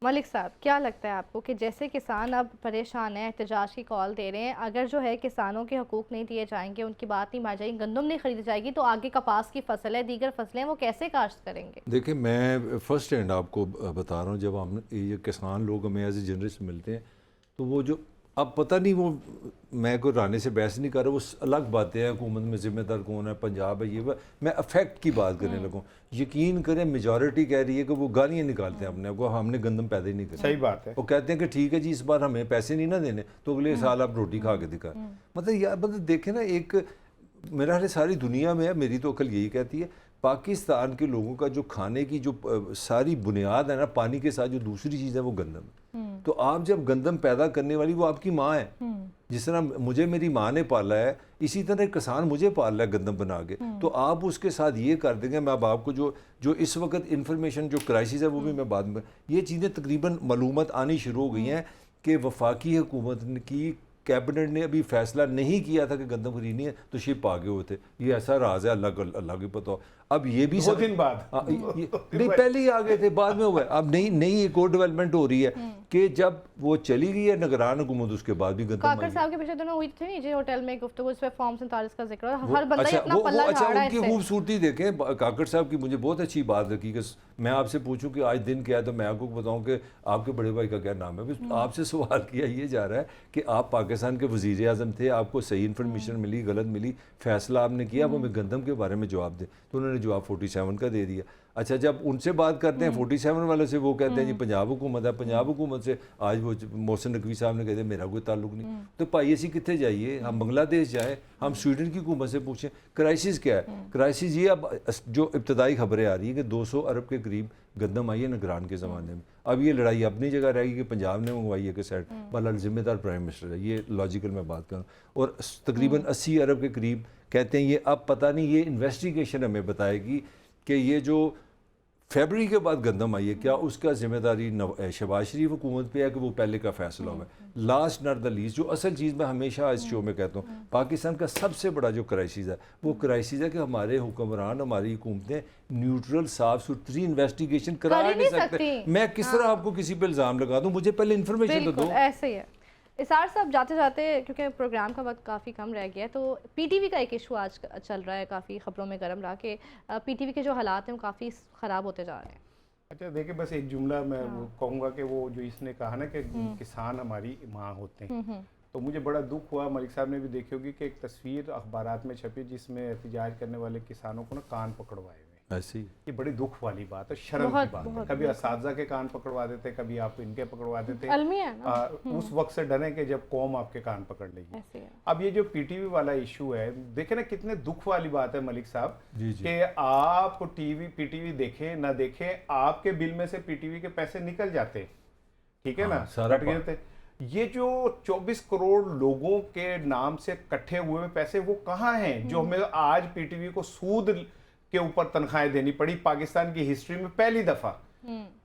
S1: मलिक साहब, क्या लगता है आपको कि जैसे किसान अब परेशान हैं, एहतजाज की कॉल दे रहे हैं, अगर जो है किसानों के हकूक़ नहीं दिए जाएंगे, उनकी बात नहीं मानी जाएगी, गंदम नहीं खरीदी जाएगी, तो आगे कपास की फसल है, दीगर फसलें, वो कैसे काश्त करेंगे?
S2: देखिए, मैं फर्स्ट हैंड आपको बता रहा हूँ, जब हम ये किसान लोग हमें एज ए जर्नलिस्ट मिलते हैं तो वो जो अब पता नहीं, वो मैं कोई राने से बहस नहीं कर रहा, वो अलग बातें हैं, हुकूमत में ज़िम्मेदार कौन है, पंजाब है, ये वो, मैं अफेक्ट की बात करने लगूँ। यकीन करें मेजॉरिटी कह रही है कि वो गालियाँ निकालते हैं अपने को, हमने गंदम पैदा ही नहीं करी।
S3: सही बात है।
S2: वो कहते हैं कि ठीक है जी इस बार हमें पैसे नहीं ना देने तो अगले साल आप रोटी खा के दिखा। मतलब यार, मतलब देखें ना, एक मेरा ख्याल सारी दुनिया में है, मेरी तो अकल यही कहती है, पाकिस्तान के लोगों का जो खाने की जो सारी बुनियाद है ना, पानी के साथ जो दूसरी चीज़ है वो गंदम है। तो आप जब गंदम पैदा करने वाली, वो आपकी माँ है, जिस तरह मुझे मेरी माँ ने पाला है, इसी तरह किसान मुझे पाल रहा है गंदम बना के। तो आप उसके साथ ये कर देंगे, मैं अब आपको जो इस वक्त इंफॉर्मेशन जो क्राइसिस है वो भी मैं बाद में, ये चीज़ें तकरीबन मालूमात आनी शुरू हो गई हैं कि वफाकी हुकूमत की कैबिनेट ने अभी फैसला नहीं किया था कि गंदम खरीदनी है तो शिप आगे हुए थे। ये ऐसा राज है, अल्लाह को पता हो। अब ये भी
S3: 2 दिन बाद
S2: नहीं, पहले ही आ गए थे, बाद में हुआ है। अब नई एक और डेवलपमेंट हो रही है कि जब वो चली गई है निगरान हुकूमत उसके बाद भी गंदम
S1: काकर
S2: आई
S1: साहब के पिछले दिनों हुई थी नहीं जी होटल में गुफ्तगू, इस पे फॉर्म 47 का जिक्र,
S2: वो-
S1: हर बंदा ही अपना पल्ला
S2: अच्छा
S1: झाड़ा है
S2: उनकी
S1: इससे।
S2: खूबसूरती देखें काकड़ साहब की। मुझे बहुत अच्छी बात लगी कि मैं आपसे पूछूं कि आज दिन क्या है तो मैं आपको बताऊं कि आपके बड़े भाई का क्या नाम है। बस आपसे सवाल किया ये जा रहा है कि आप पाकिस्तान के वज़ीर आज़म थे, आपको सही इन्फॉर्मेशन मिली, गलत मिली, फैसला आपने किया, आप हमें गंदम के बारे में जवाब दें। तो उन्होंने जवाब 47 का दे दिया। अच्छा जब उनसे बात करते हैं 47 वाले से, वो कहते हैं जी पंजाब हुकूमत है, पंजाब हुकूमत से आज वो मोहसिन नकवी साहब ने कहते हैं मेरा कोई ताल्लुक नहीं। तो भाई ऐसी कितने जाइए, हम बांग्लादेश जाएँ, हम स्वीडन की हुकूमत से पूछें क्राइसिस क्या है। क्राइसिस ये अब जो इब्तदाई खबरें आ रही हैं कि 200 अरब के करीब गंदम आई है निगरान के ज़माने में। अब ये लड़ाई अपनी जगह रहेगी कि पंजाब ने मंगवाई है कि साइड बहरहाल जिम्मेदार प्राइम मिनिस्टर है, ये लॉजिकल मैं बात करूँ। और तकरीबन 80 अरब के करीब कहते हैं ये। अब पता नहीं, ये इन्वेस्टिगेशन हमें बताएगी कि ये जो फरवरी के बाद गंदम आई है क्या उसका जिम्मेदारी शहबाज शरीफ हुकूमत पे है कि वो पहले का फैसला हुआ है। लास्ट नॉट द लीस्ट, जो असल चीज़ मैं हमेशा इस शो में कहता हूँ, पाकिस्तान का सबसे बड़ा जो क्राइसिस है वो क्राइसिस है कि हमारे हुक्मरान, हमारी हुकूमतें न्यूट्रल साफ सुथरी इन्वेस्टिगेशन करा
S1: कर ही
S2: नहीं
S1: नहीं
S2: सकते।
S1: सकती।
S2: मैं किस तरह आपको किसी पे इल्ज़ाम लगा दूँ, मुझे पहले इन्फॉर्मेशन तो
S1: बिल्कुल
S2: दो।
S1: ऐसे ही है। इसार साहब जाते जाते, क्योंकि प्रोग्राम का वक्त काफ़ी कम रह गया है, तो पीटीवी का एक इशू आज चल रहा है, काफ़ी खबरों में गर्म रहा कि पीटीवी के जो हालात हैं वो काफ़ी ख़राब होते जा रहे हैं।
S3: अच्छा देखिए, बस एक जुमला मैं वो कहूँगा कि वो जो इसने कहा ना कि किसान हमारी माँ होते हैं, तो मुझे बड़ा दुख हुआ। मलिक साहब ने भी देखी होगी कि एक तस्वीर अखबारात में छपी जिसमें एहतजाज करने वाले किसानों को ना कान पकड़वाए हुए।
S2: ऐसी
S3: ये बड़ी दुख वाली बात है, शर्म की बात है। कभी असातिज़ा के कान पकड़वा देते, कभी आप इनके पकड़वा देते।
S1: अलमिया है ना।
S3: उस वक्त से डरे कि जब कौम आपके कान पकड़ लेगी।
S1: ऐसे है।
S3: अब ये जो पीटीवी वाला इशू है, देखे ना कितने दुख वाली बात है मलिक साहब,
S2: जी जी।
S3: कि आप पीटीवी देखें ना देखें, आपके बिल में से पीटीवी के पैसे निकल जाते, ठीक है
S2: हाँ,
S3: ना,
S2: सारा
S3: कट गए थे। ये जो 24 करोड़ लोगों के नाम से इकट्ठे हुए पैसे वो कहाँ हैं, जो हमें आज पीटीवी को सूद के ऊपर तनख्वाहें देनी पड़ी पाकिस्तान की हिस्ट्री में पहली दफा।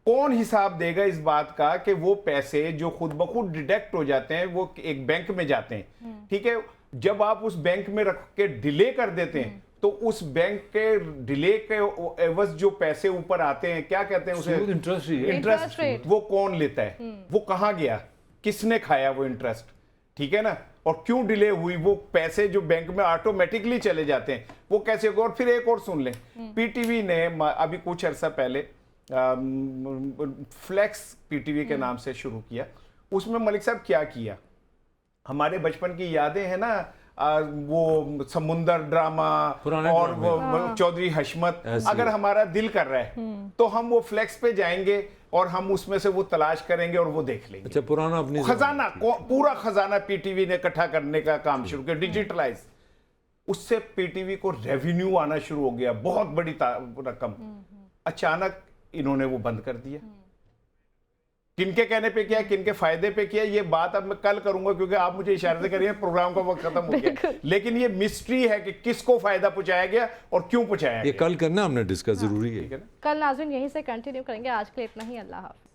S3: कौन हिसाब देगा इस बात का कि वो पैसे जो खुद ब खुद डिडक्ट हो जाते हैं वो एक बैंक में जाते हैं, ठीक है। जब आप उस बैंक में रख के डिले कर देते हैं तो उस बैंक के डिले के एवज जो पैसे ऊपर आते हैं, क्या कहते हैं उसे,
S2: इंटरेस्ट
S1: Interest rate।
S3: वो कौन लेता है, वो कहाँ गया, किसने खाया वो इंटरेस्ट, ठीक है ना, और क्यों डिले हुई, वो पैसे जो बैंक में ऑटोमेटिकली चले जाते हैं वो कैसे होगा। और फिर एक और सुन लें, पीटीवी ने अभी कुछ अर्सा पहले फ्लेक्स पीटीवी के नाम से शुरू किया। उसमें मलिक साहब क्या किया, हमारे बचपन की यादें हैं ना, वो समुंदर ड्रामा और वो चौधरी हशमत, अगर हमारा दिल कर रहा है तो हम वो फ्लेक्स पे जाएंगे और हम उसमें से वो तलाश करेंगे और वो देख लेंगे।
S2: अच्छा पुराना अपनी
S3: खजाना, पूरा खजाना पीटीवी ने इकट्ठा करने का काम शुरू किया, डिजिटलाइज। उससे पीटीवी को रेवेन्यू आना शुरू हो गया, बहुत बड़ी रकम। अचानक इन्होंने वो बंद कर दिया। किनके कहने पे किया, किनके फायदे पे किया, ये बात अब मैं कल करूंगा, क्योंकि आप मुझे इशारे से करिए प्रोग्राम का वक्त खत्म हो गया। लेकिन ये मिस्ट्री है कि किसको फायदा पहुंचाया गया और क्यों पहुंचाया
S2: ये
S3: गया।
S2: कल करना हमने डिस्कस जरूरी है।
S1: कल नाज़रीन यहीं से कंटिन्यू करेंगे। आज के लिए इतना ही, अल्लाह हाफ़िज़।